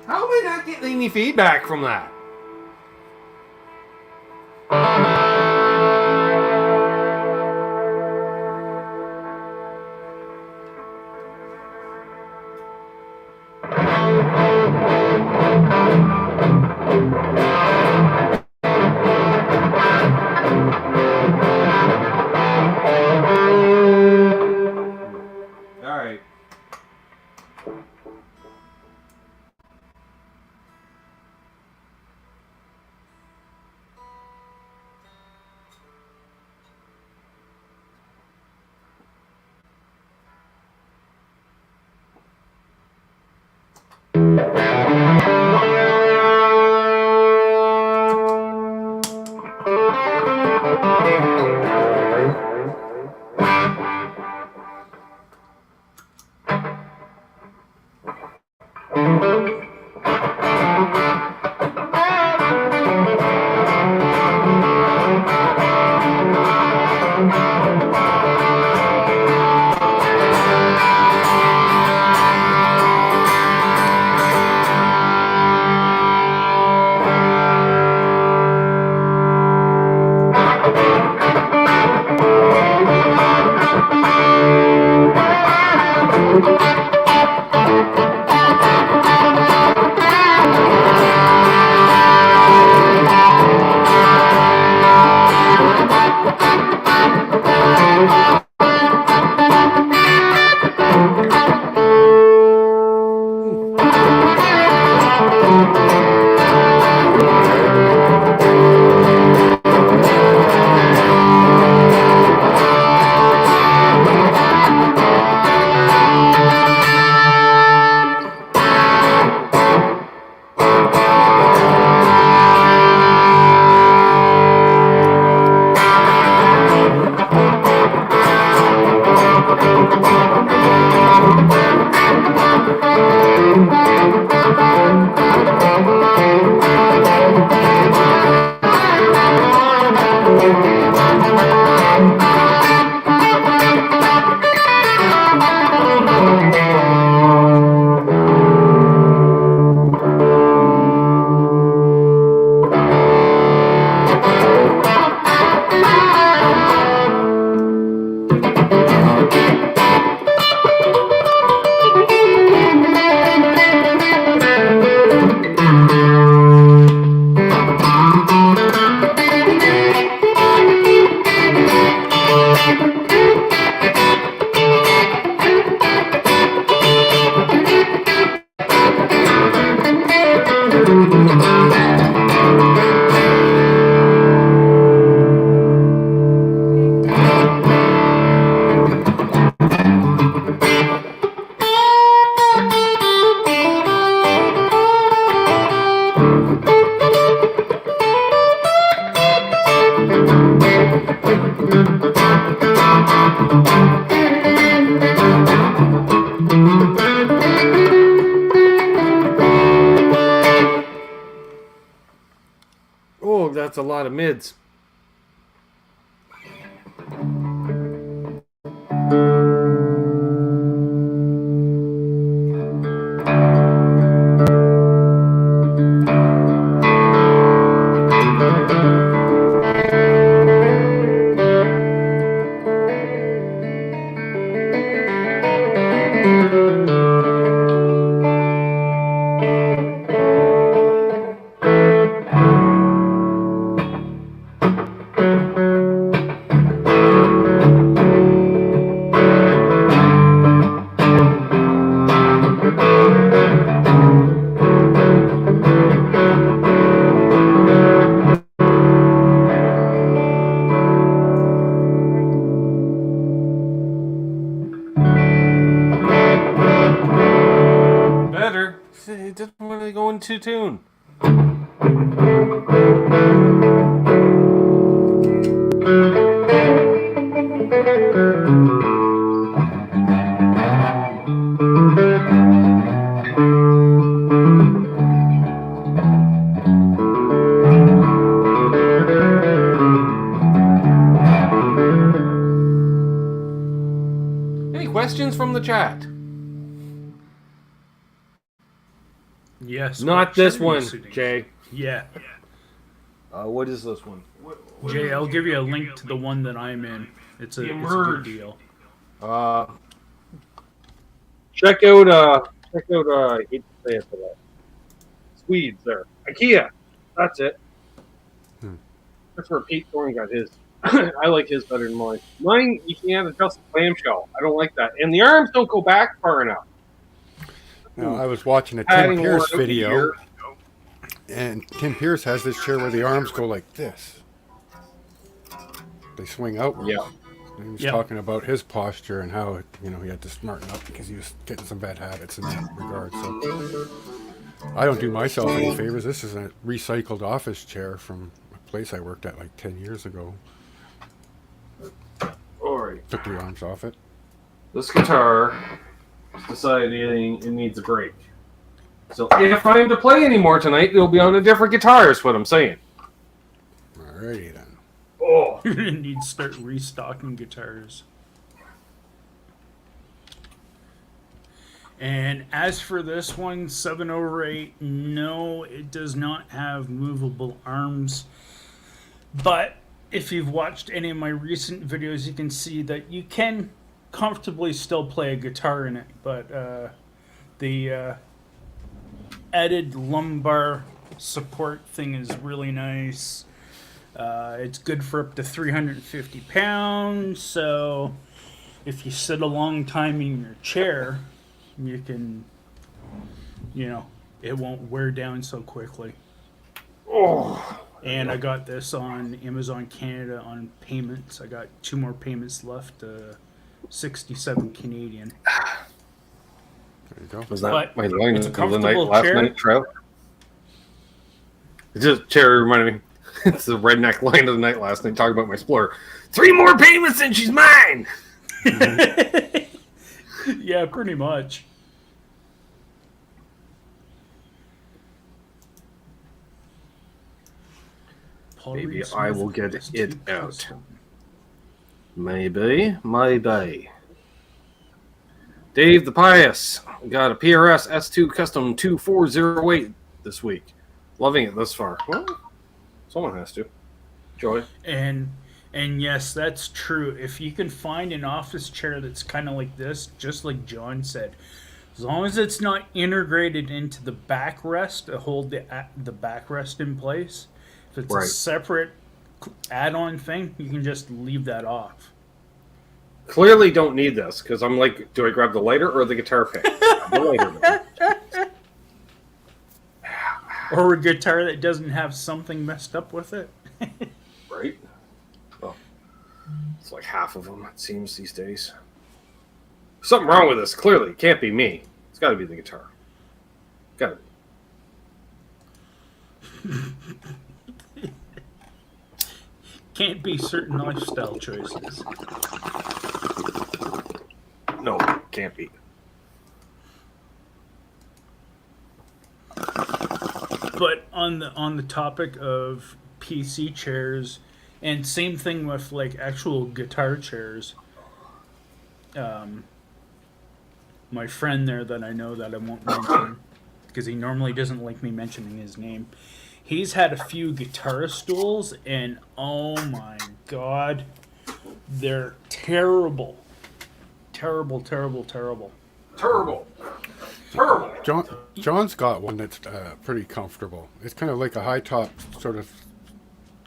How am I not getting any feedback from that? All right. Oh, that's a lot of mids. Better. It doesn't really go into tune. Any questions from the chat? Yes. Not what this shirt are you one, suiting? Jay. Yeah. What is this one? Jay, I'll give you a link to the one that I'm in. It's a good Emerge. deal. Check out I hate to say it for that. Swedes there. IKEA. That's it. That's where Pete Thorne got his. I like his better than mine. Mine, you can't adjust the clamshell. I don't like that. And the arms don't go back far enough. Now, I was watching a Tim Adding Pierce more video, here. and Tim Pierce has this chair where the arms go like this. They swing outward. Yeah. And he was Yep. talking about his posture and how, he had to smarten up because he was getting some bad habits in that regard. So I don't do myself any favors. This is a recycled office chair from a place I worked at like 10 years ago. All right. Took the arms off it. This guitar is deciding it needs a break. So if I am to play anymore tonight, it'll be on a different guitar, is what I'm saying. Alrighty then. Oh. You're gonna need to start restocking guitars. And as for this one, 7/8, no, it does not have movable arms. But if you've watched any of my recent videos, you can see that you can comfortably still play a guitar in it. But the added lumbar support thing is really nice. It's good for up to 350 pounds, so if you sit a long time in your chair, you can, it won't wear down so quickly. Oh. And I got this on Amazon Canada on payments. I got 2 more payments left, 67 Canadian. There you go. Was that But my line it's a of the night comfortable last chair. night, Trout? It's just chair reminded me. It's the redneck line of the night last night talking about my Explorer. 3 more payments and she's mine! Yeah, pretty much. Maybe I will get It's it too out. custom. Maybe. Dave the Pious got a PRS S2 Custom 2408 this week. Loving it thus far. Well, someone has to. Joy. And yes, that's true. If you can find an office chair that's kind of like this, just like John said, as long as it's not integrated into the backrest to hold the backrest in place, if it's Right. a separate add-on thing, you can just leave that off. Clearly don't need this, because I'm like, do I grab the lighter or the guitar pick? The lighter, man. Or a guitar that doesn't have something messed up with it. Right? Well, it's like half of them, it seems, these days. Something wrong with this, clearly. It can't be me. It's got to be the guitar. Got to be. Can't be certain lifestyle choices. No, can't be. But on the topic of PC chairs, and same thing with like actual guitar chairs. Um, my friend there that I know that I won't mention because he normally doesn't like me mentioning his name. He's had a few guitar stools, and oh my god, they're terrible, terrible, terrible, terrible. Terrible. Terrible. John's got one that's pretty comfortable. It's kind of like a high top sort of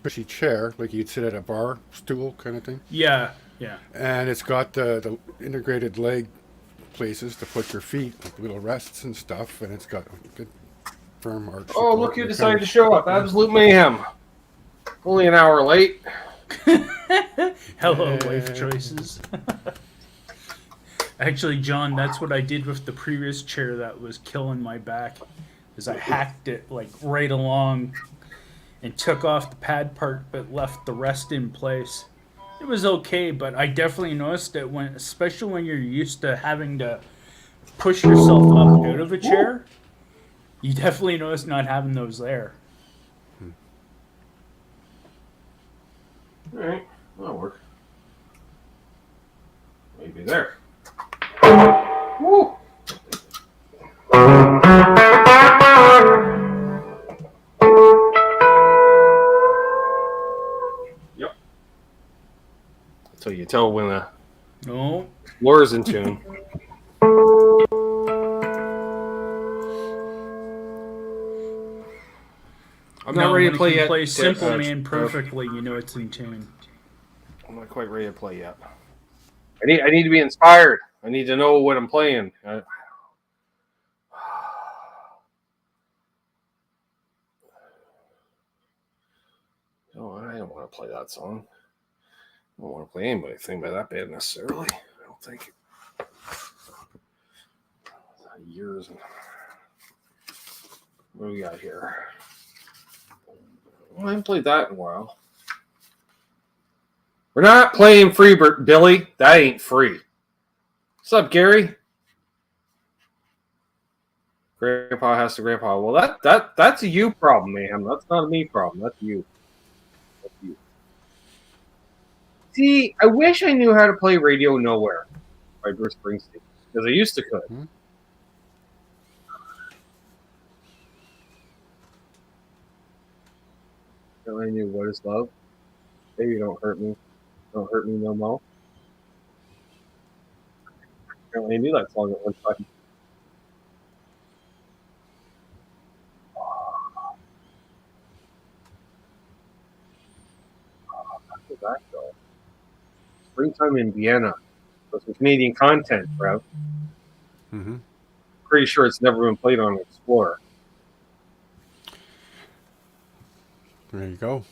cushy chair, like you'd sit at a bar stool kind of thing. Yeah, yeah. And it's got the integrated leg places to put your feet, like little rests and stuff, and it's got a good firm arch. Oh, look who decided to show up. Absolute mayhem. Only an hour late. Hello, life choices. Actually, John, that's what I did with the previous chair that was killing my back. Is I hacked it like right along and took off the pad part, but left the rest in place. It was okay, but I definitely noticed that when, especially when you're used to having to push yourself up out of a chair, you definitely notice not having those there. All right, that'll work. Maybe there. Woo! Yep. So you tell when the floor's in tune. I'm not ready to play yet. Play Simple Man perfectly, you know it's in tune. I'm not quite ready to play yet. I need to be inspired. I need to know what I'm playing. Oh, I don't want to play that song. I don't want to play anything by that band necessarily. I don't think. Years. What do we got here? Well, I haven't played that in a while. We're not playing Freebird, Billy. That ain't free. What's up, Gary? Grandpa has to grandpa. Well, that's a you problem, man. That's not a me problem. That's you. That's you. See, I wish I knew how to play Radio Nowhere by Bruce Springsteen because I used to could. Mm-hmm. I knew what is love. Baby, don't hurt me. Don't hurt me no more. Apparently I knew that song at one time. How did that go? Springtime in Vienna. That's some Canadian content, bro. Mm-hmm. Pretty sure it's never been played on Explorer. There you go.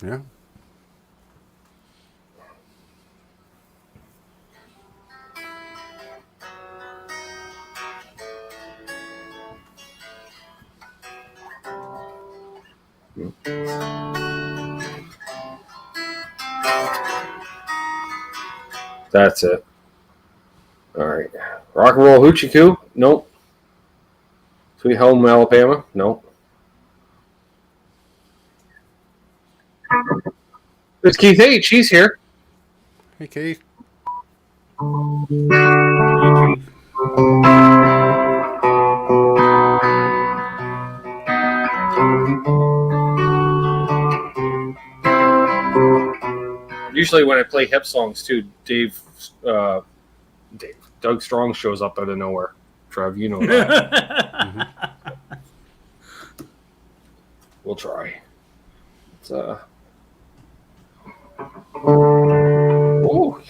Yeah. That's it. All right. Rock and Roll Hoochie Coo? Nope. Sweet Home Alabama? Nope. It's Keith H. He's here. Hey, Keith. Usually when I play hip songs too, Doug Strong shows up out of nowhere. Trev, you know that. Mm-hmm. We'll try. It's oh,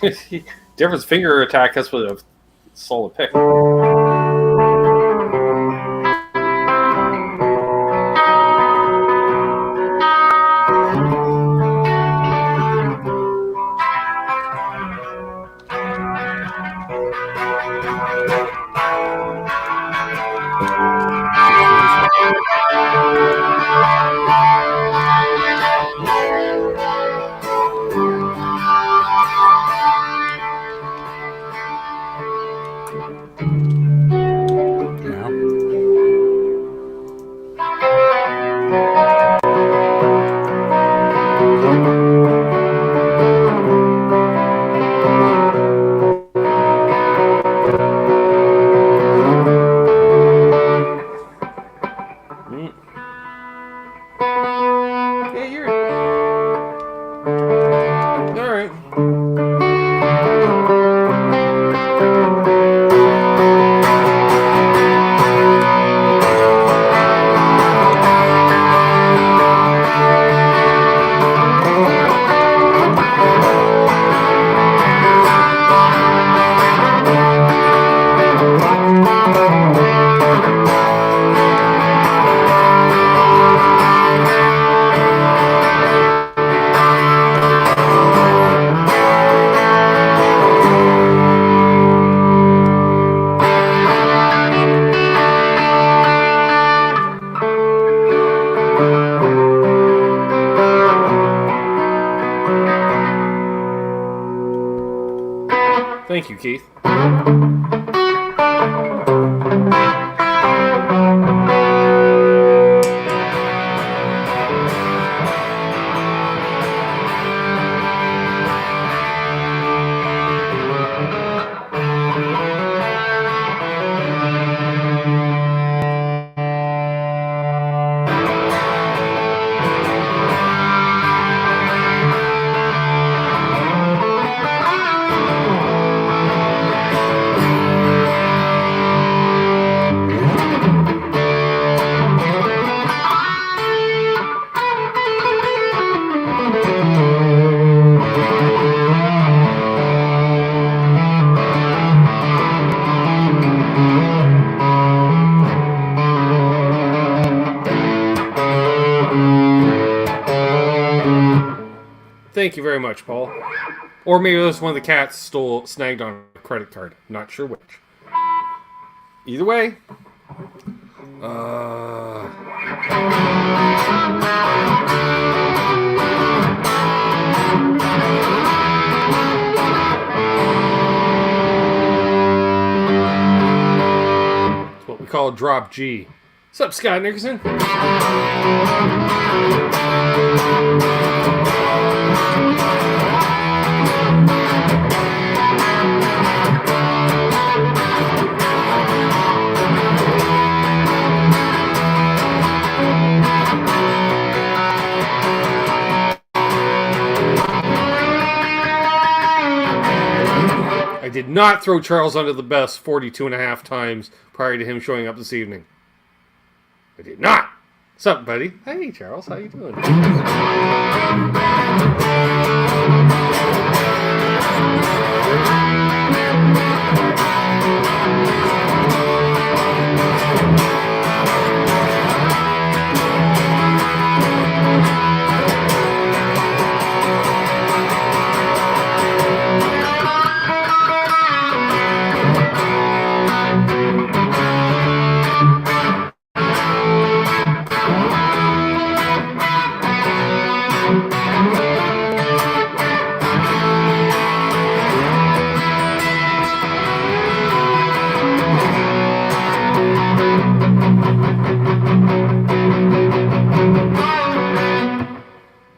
different finger attack. That's with a solid pick. Yeah, you're. All right. Thank you, Keith. Thank you very much, Paul. Or maybe it was one of the cats snagged on a credit card. Not sure which. Either way. It's what we call a drop G. What's up, Scott Nickerson? I did not throw Charles under the bus 42 and a half times prior to him showing up this evening. I did not. What's up, buddy? Hey, Charles. How you doing?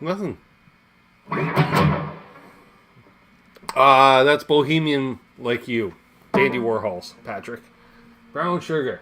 Nothing. That's Bohemian like you. Dandy Warhols, Patrick. Brown sugar.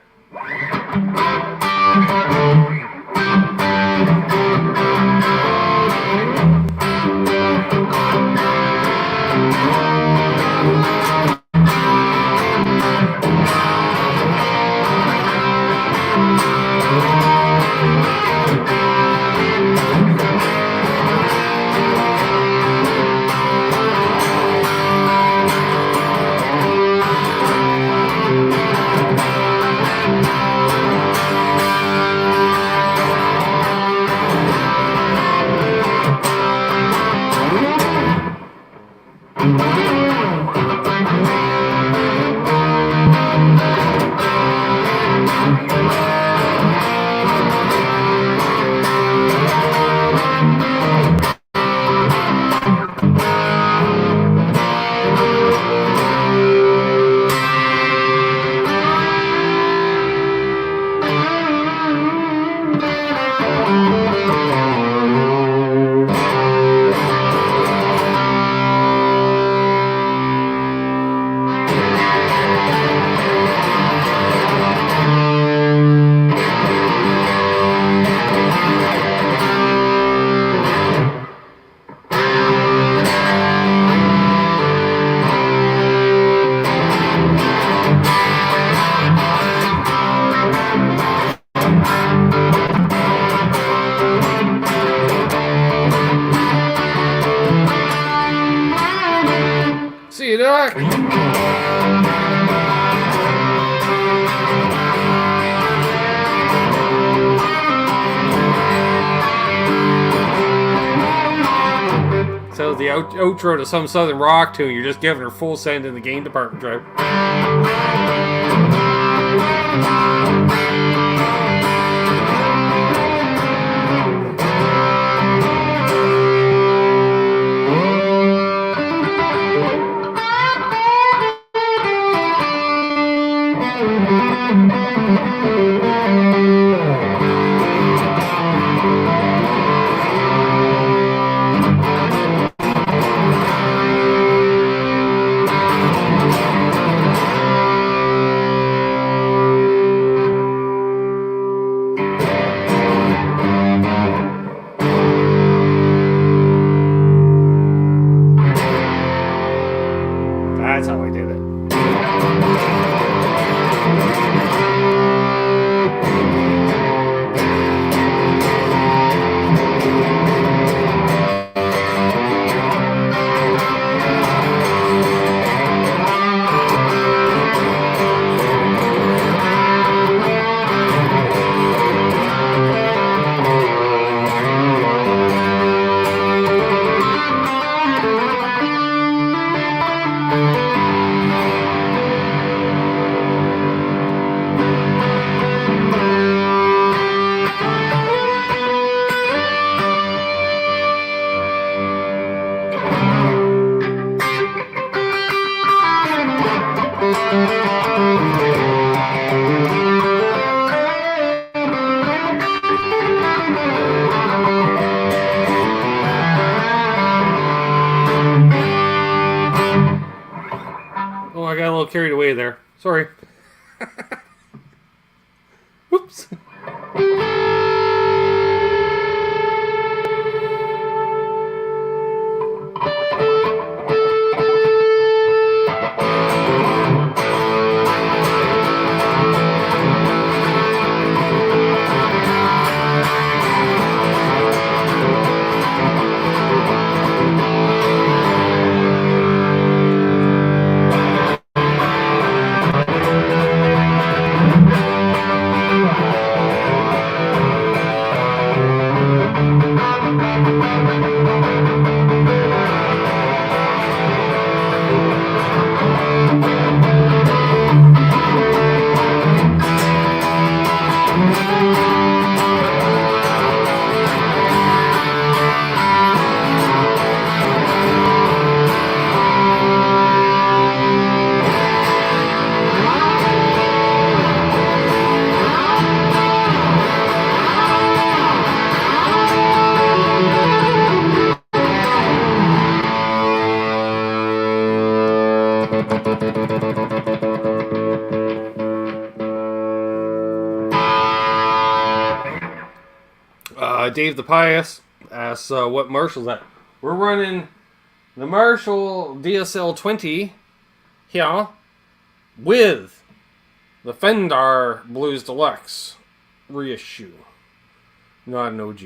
back! So the outro to some southern rock tune, you're just giving her full send in the gain department drive. That's how I did it. Oh, I got a little carried away there. Sorry. Whoops. Dave the Pious asks what Marshall's at. We're running the Marshall DSL 20 here with the Fender Blues Deluxe reissue. Not an OG.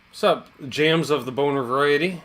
What's up, jams of the boner variety?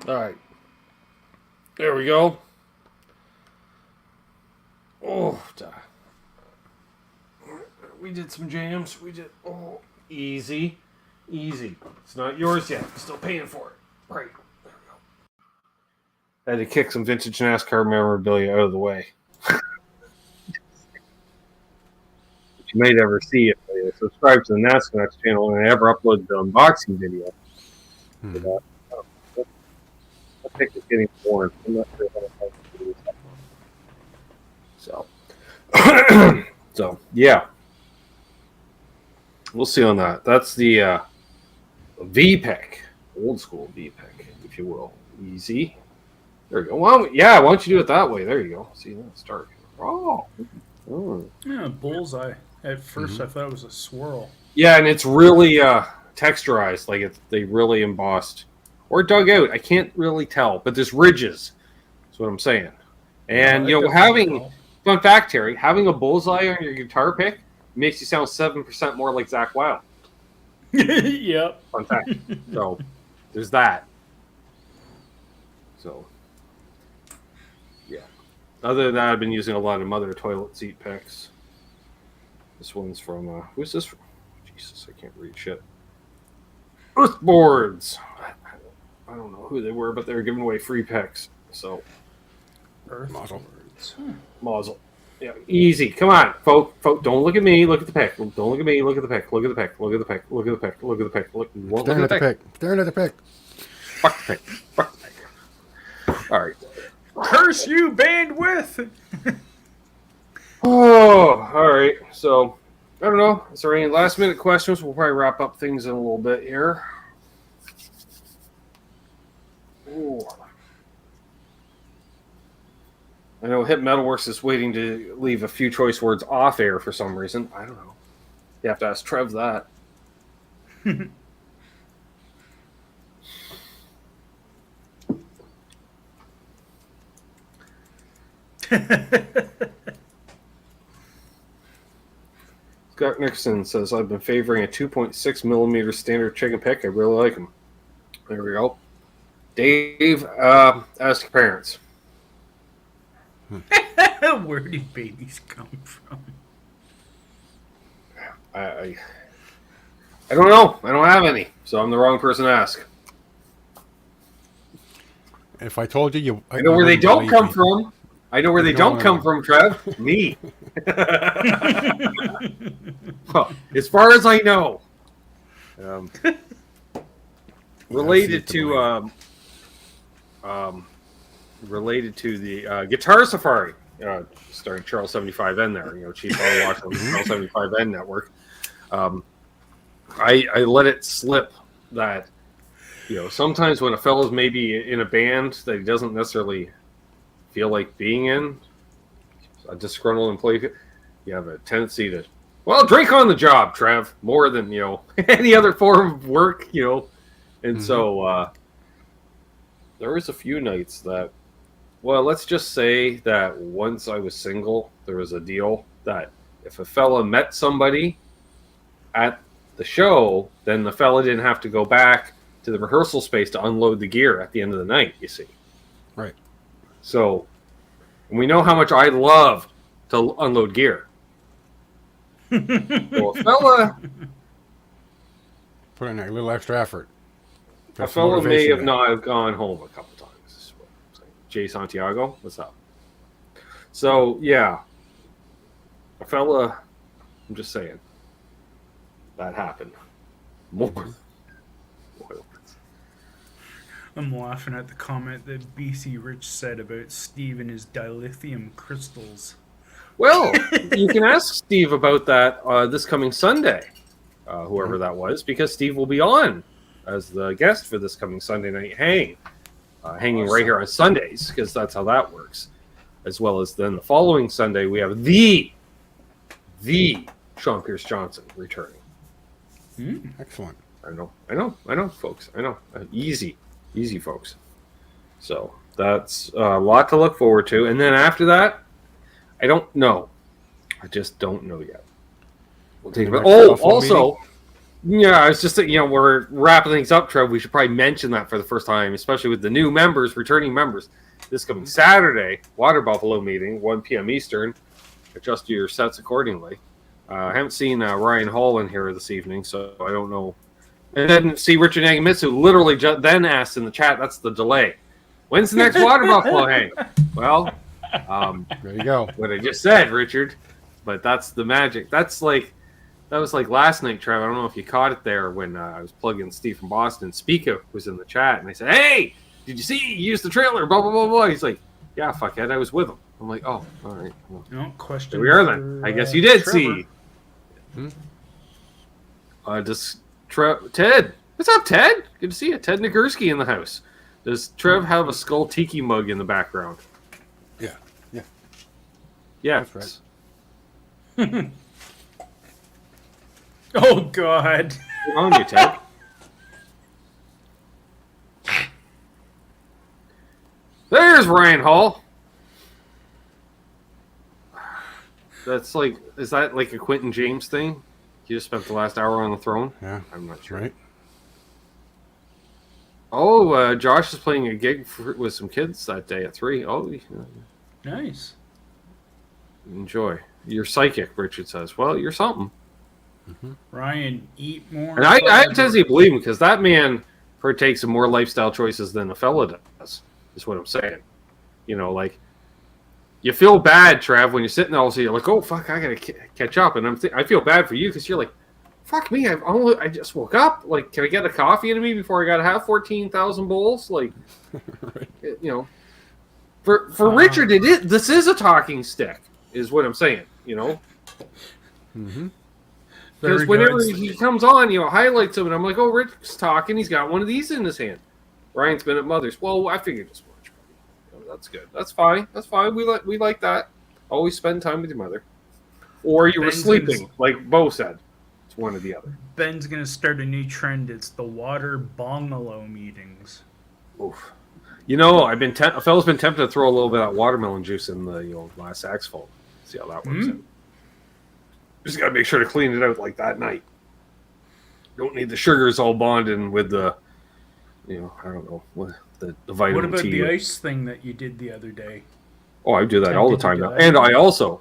Alright. There we go. Oh, we did some jams. We did. Oh, easy. Easy. It's not yours yet. I'm still paying for it. Right. There we go. I had to kick some vintage NASCAR memorabilia out of the way. You may never see if they subscribe to the NASCAR channel and I ever upload the unboxing video. For that. I think it's getting worn. I'm not sure how to do this. So, so yeah, we'll see on that. That's the V-Pick, old school V-Pick, if you will. Easy. There you go. Why don't you do it that way? There you go. See, that's dark. Oh. Yeah, bullseye. At first, I thought it was a swirl. Yeah, and it's really texturized, like they really embossed or dug out. I can't really tell, but there's ridges. That's what I'm saying. And fun fact, Terry, having a bullseye on your guitar pick makes you sound 7% more like Zach Wilde. Yep. Fun fact. So there's that. So yeah. Other than that, I've been using a lot of Mother toilet seat picks. This one's from who's this from? Jesus, I can't read shit. Earthboards. I don't know who they were, but they were giving away free picks. So Earthboards. Mazel. Yeah, easy. Come on, folk. Don't look at me. Look at the pick. Don't look at me. Look at the pick. Look at the pick. Look at the pick. Look at the pick. Look at the pick. Look Staring at the pick. Staring at the pick. Fuck the pick. Fuck the pick. All right. Curse you, bandwidth! Oh, all right. So, I don't know. Is there any last minute questions? We'll probably wrap up things in a little bit here. Ooh. I know Hip Metalworks is waiting to leave a few choice words off air for some reason. I don't know. You have to ask Trev that. Scott Nixon says, I've been favoring a 2.6 millimeter standard chicken pick. I really like them. There we go. Dave, ask your parents. Where do babies come from? I don't know. I don't have any, so I'm the wrong person to ask. If I told you, I know where they don't come from. I know where they don't come from, Trev. Me. Well, as far as I know, related to the Guitar Safari, starring Charles 75N there, Chief Auto Watch on the Charles 75N network. I let it slip that, sometimes when a fellow's maybe in a band that he doesn't necessarily feel like being in, a disgruntled employee, you have a tendency to, drink on the job, Trev, more than, any other form of work, And so there was a few nights that, let's just say that once I was single, there was a deal that if a fella met somebody at the show, then the fella didn't have to go back to the rehearsal space to unload the gear at the end of the night, you see. Right. So, and we know how much I love to unload gear. So a fella... Put in a little extra effort. A fella may have not have gone home a couple times. Is what I'm saying. Jay Santiago, what's up? So, yeah. A fella, I'm just saying, that happened. More. I'm laughing at the comment that BC Rich said about Steve and his dilithium crystals. Well, you can ask Steve about that this coming Sunday, whoever that was, because Steve will be on as the guest for this coming Sunday night hanging right here on Sundays, because that's how that works. As well as then the following Sunday, we have the Sean Pierce Johnson returning. Excellent. I know, folks. I know. Easy, folks. So that's a lot to look forward to. And then after that, I don't know. I just don't know yet. We'll take it. Also, I was just thinking, we're wrapping things up, Trev. We should probably mention that for the first time, especially with the new members, returning members. This coming Saturday, Water Buffalo meeting, 1 p.m. Eastern. Adjust your sets accordingly. I haven't seen Ryan Hall in here this evening, so I don't know. And then see Richard Nagamitsu literally then asked in the chat, that's the delay. When's the next water buffalo hang? Well, There you go. what I just said, Richard. But that's the magic. That was like last night, Trev. I don't know if you caught it there when I was plugging Steve from Boston. Speaker was in the chat, and I said, "Hey, did you see? You used the trailer." Blah blah blah blah. He's like, "Yeah, fuckhead, I was with him." I'm like, "Oh, all right." Well, No question. there we are then. I guess you did see. Does Ted? What's up, Ted? Good to see you. Ted Nagurski in the house. Does Trev have a Skull Tiki mug in the background? Yeah. Yeah. Yeah, That's Oh God. Good on you, Ted. There's Ryan Hall. That's like, is that like a Quentin James thing? He just spent the last hour on the throne? Yeah. I'm not sure. Right. Oh, Josh is playing a gig with some kids that day at 3. Oh, Nice. enjoy. You're psychic, Richard says. Well, you're something. Ryan, eat more. And I tend believe him because that man partakes of more lifestyle choices than a fella does, is what I'm saying. You know, like, you feel bad, Trav, when you're sitting there all you're like, oh, fuck, I got to catch up. And I feel bad for you because you're like, fuck me, I just woke up. Like, can I get a coffee into me before I got to have 14,000 bowls? Like, Right. you know, for Richard, this is a talking stick, is what I'm saying, you know? Mm-hmm. Because Very whenever good. he comes on, highlights him, and I'm like, oh, Rick's talking. He's got one of these in his hand. Ryan's been at Mother's. Well, I figured as much. That's good. That's fine. That's fine. We like that. Always spend time with your mother. Or you were sleeping, like Bo said. It's one or the other. Ben's gonna start a new trend. It's the water bungalow meetings. Oof. You know, a fella's been tempted to throw a little bit of watermelon juice in the glass saxophone. See how that works out. Just got to make sure to clean it out like that night. Don't need the sugars all bonding with the, I don't know, the vitamin What about T. the ice thing that you did the other day? Oh, I do that all the time now. And I also,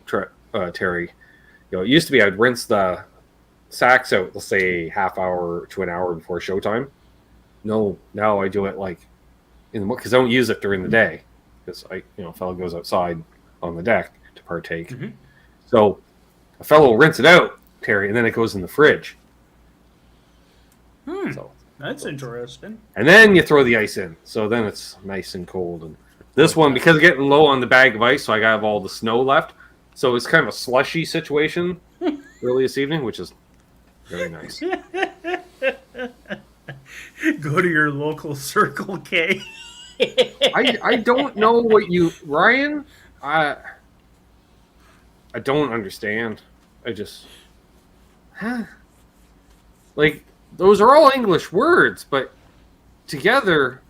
Terry, it used to be I'd rinse the sax out, let's say half hour to an hour before showtime. No, now I do it like in the morning because I don't use it during the day because a fellow goes outside on the deck to partake. Mm-hmm. So a fellow will rinse it out, Terry, and then it goes in the fridge. So, That's interesting. and then you throw the ice in. So then it's nice and cold. And this one, because it's getting low on the bag of ice, so I have all the snow left. So it's kind of a slushy situation early this evening, which is very nice. Go to your local Circle K. I don't know what Ryan, I don't understand. I just, like, those are all English words, but together,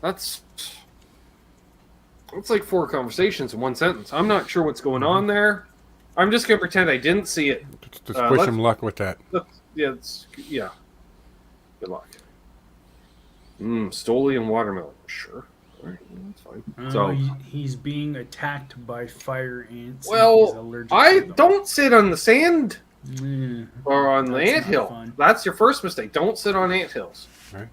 that's like 4 conversations in one sentence. I'm not sure what's going on there. I'm just gonna pretend I didn't see it. Just wish him luck with that. Yeah. Good luck. Stoli and watermelon. Sure. All right, that's fine. So he's being attacked by fire ants. He's well, allergic I to them. don't sit on the sand Yeah. or on the That's not anthill. fun. That's your first mistake. Don't sit on anthills. Right.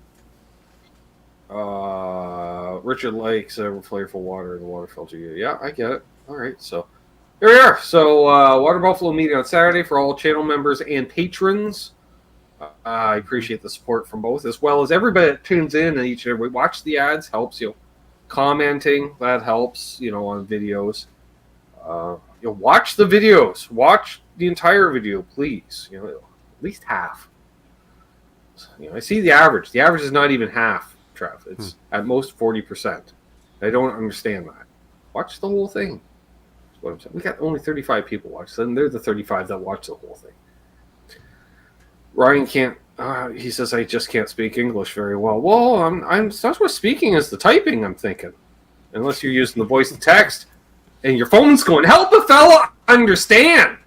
Richard likes flavorful water in the water filter. Yeah, I get it. All right, so here we are. So Water Buffalo meeting on Saturday for all channel members and patrons. I appreciate the support from both, as well as everybody that tunes in and each and every watch the ads helps you. Commenting, that helps, on videos. Watch the videos. Watch the entire video, please. At least half. I see the average. The average is not even half, Trev. It's at most 40%. I don't understand that. Watch the whole thing. That's what I'm saying. We got only 35 people watch, then they're the 35 that watch the whole thing. Ryan can't. He says I just can't speak English very well. Well, I'm. That's what speaking is. The typing. I'm thinking, unless you're using the voice to text, and your phone's going, help a fella understand.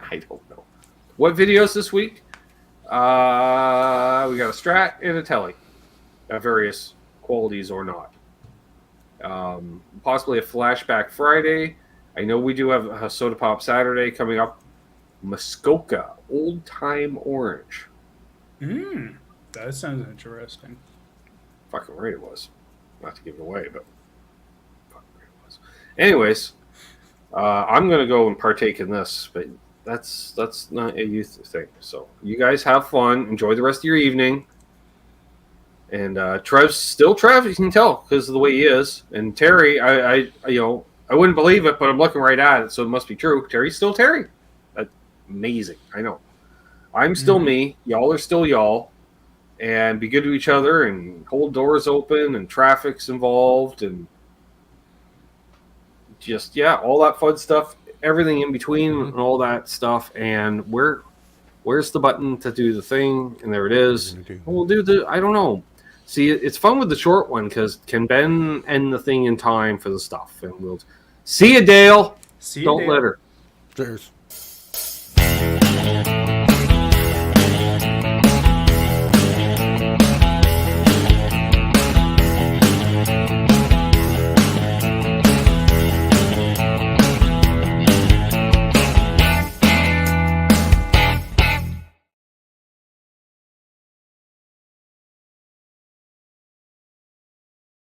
I don't know. What videos this week? We got a Strat and a Telly, various qualities or not. Possibly a Flashback Friday. I know we do have a Soda Pop Saturday coming up. Muskoka Old Time Orange. That sounds interesting. Fucking right it was. Not to give it away, but fucking right it was. Anyways, I'm gonna go and partake in this, but that's not a youth thing. So you guys have fun. Enjoy the rest of your evening. And Trev's still Trev. You can tell because of the way he is. And Terry, I wouldn't believe it, but I'm looking right at it, so it must be true. Terry's still Terry. That's amazing. I know. I'm still me. Y'all are still y'all. And be good to each other and hold doors open and traffic's involved and just, all that fun stuff. Everything in between and all that stuff. And where's the button to do the thing? And there it is. We'll do I don't know. See, it's fun with the short one because can Ben end the thing in time for the stuff? And we'll see you, Dale. See you, Don't Dale. let her. Cheers.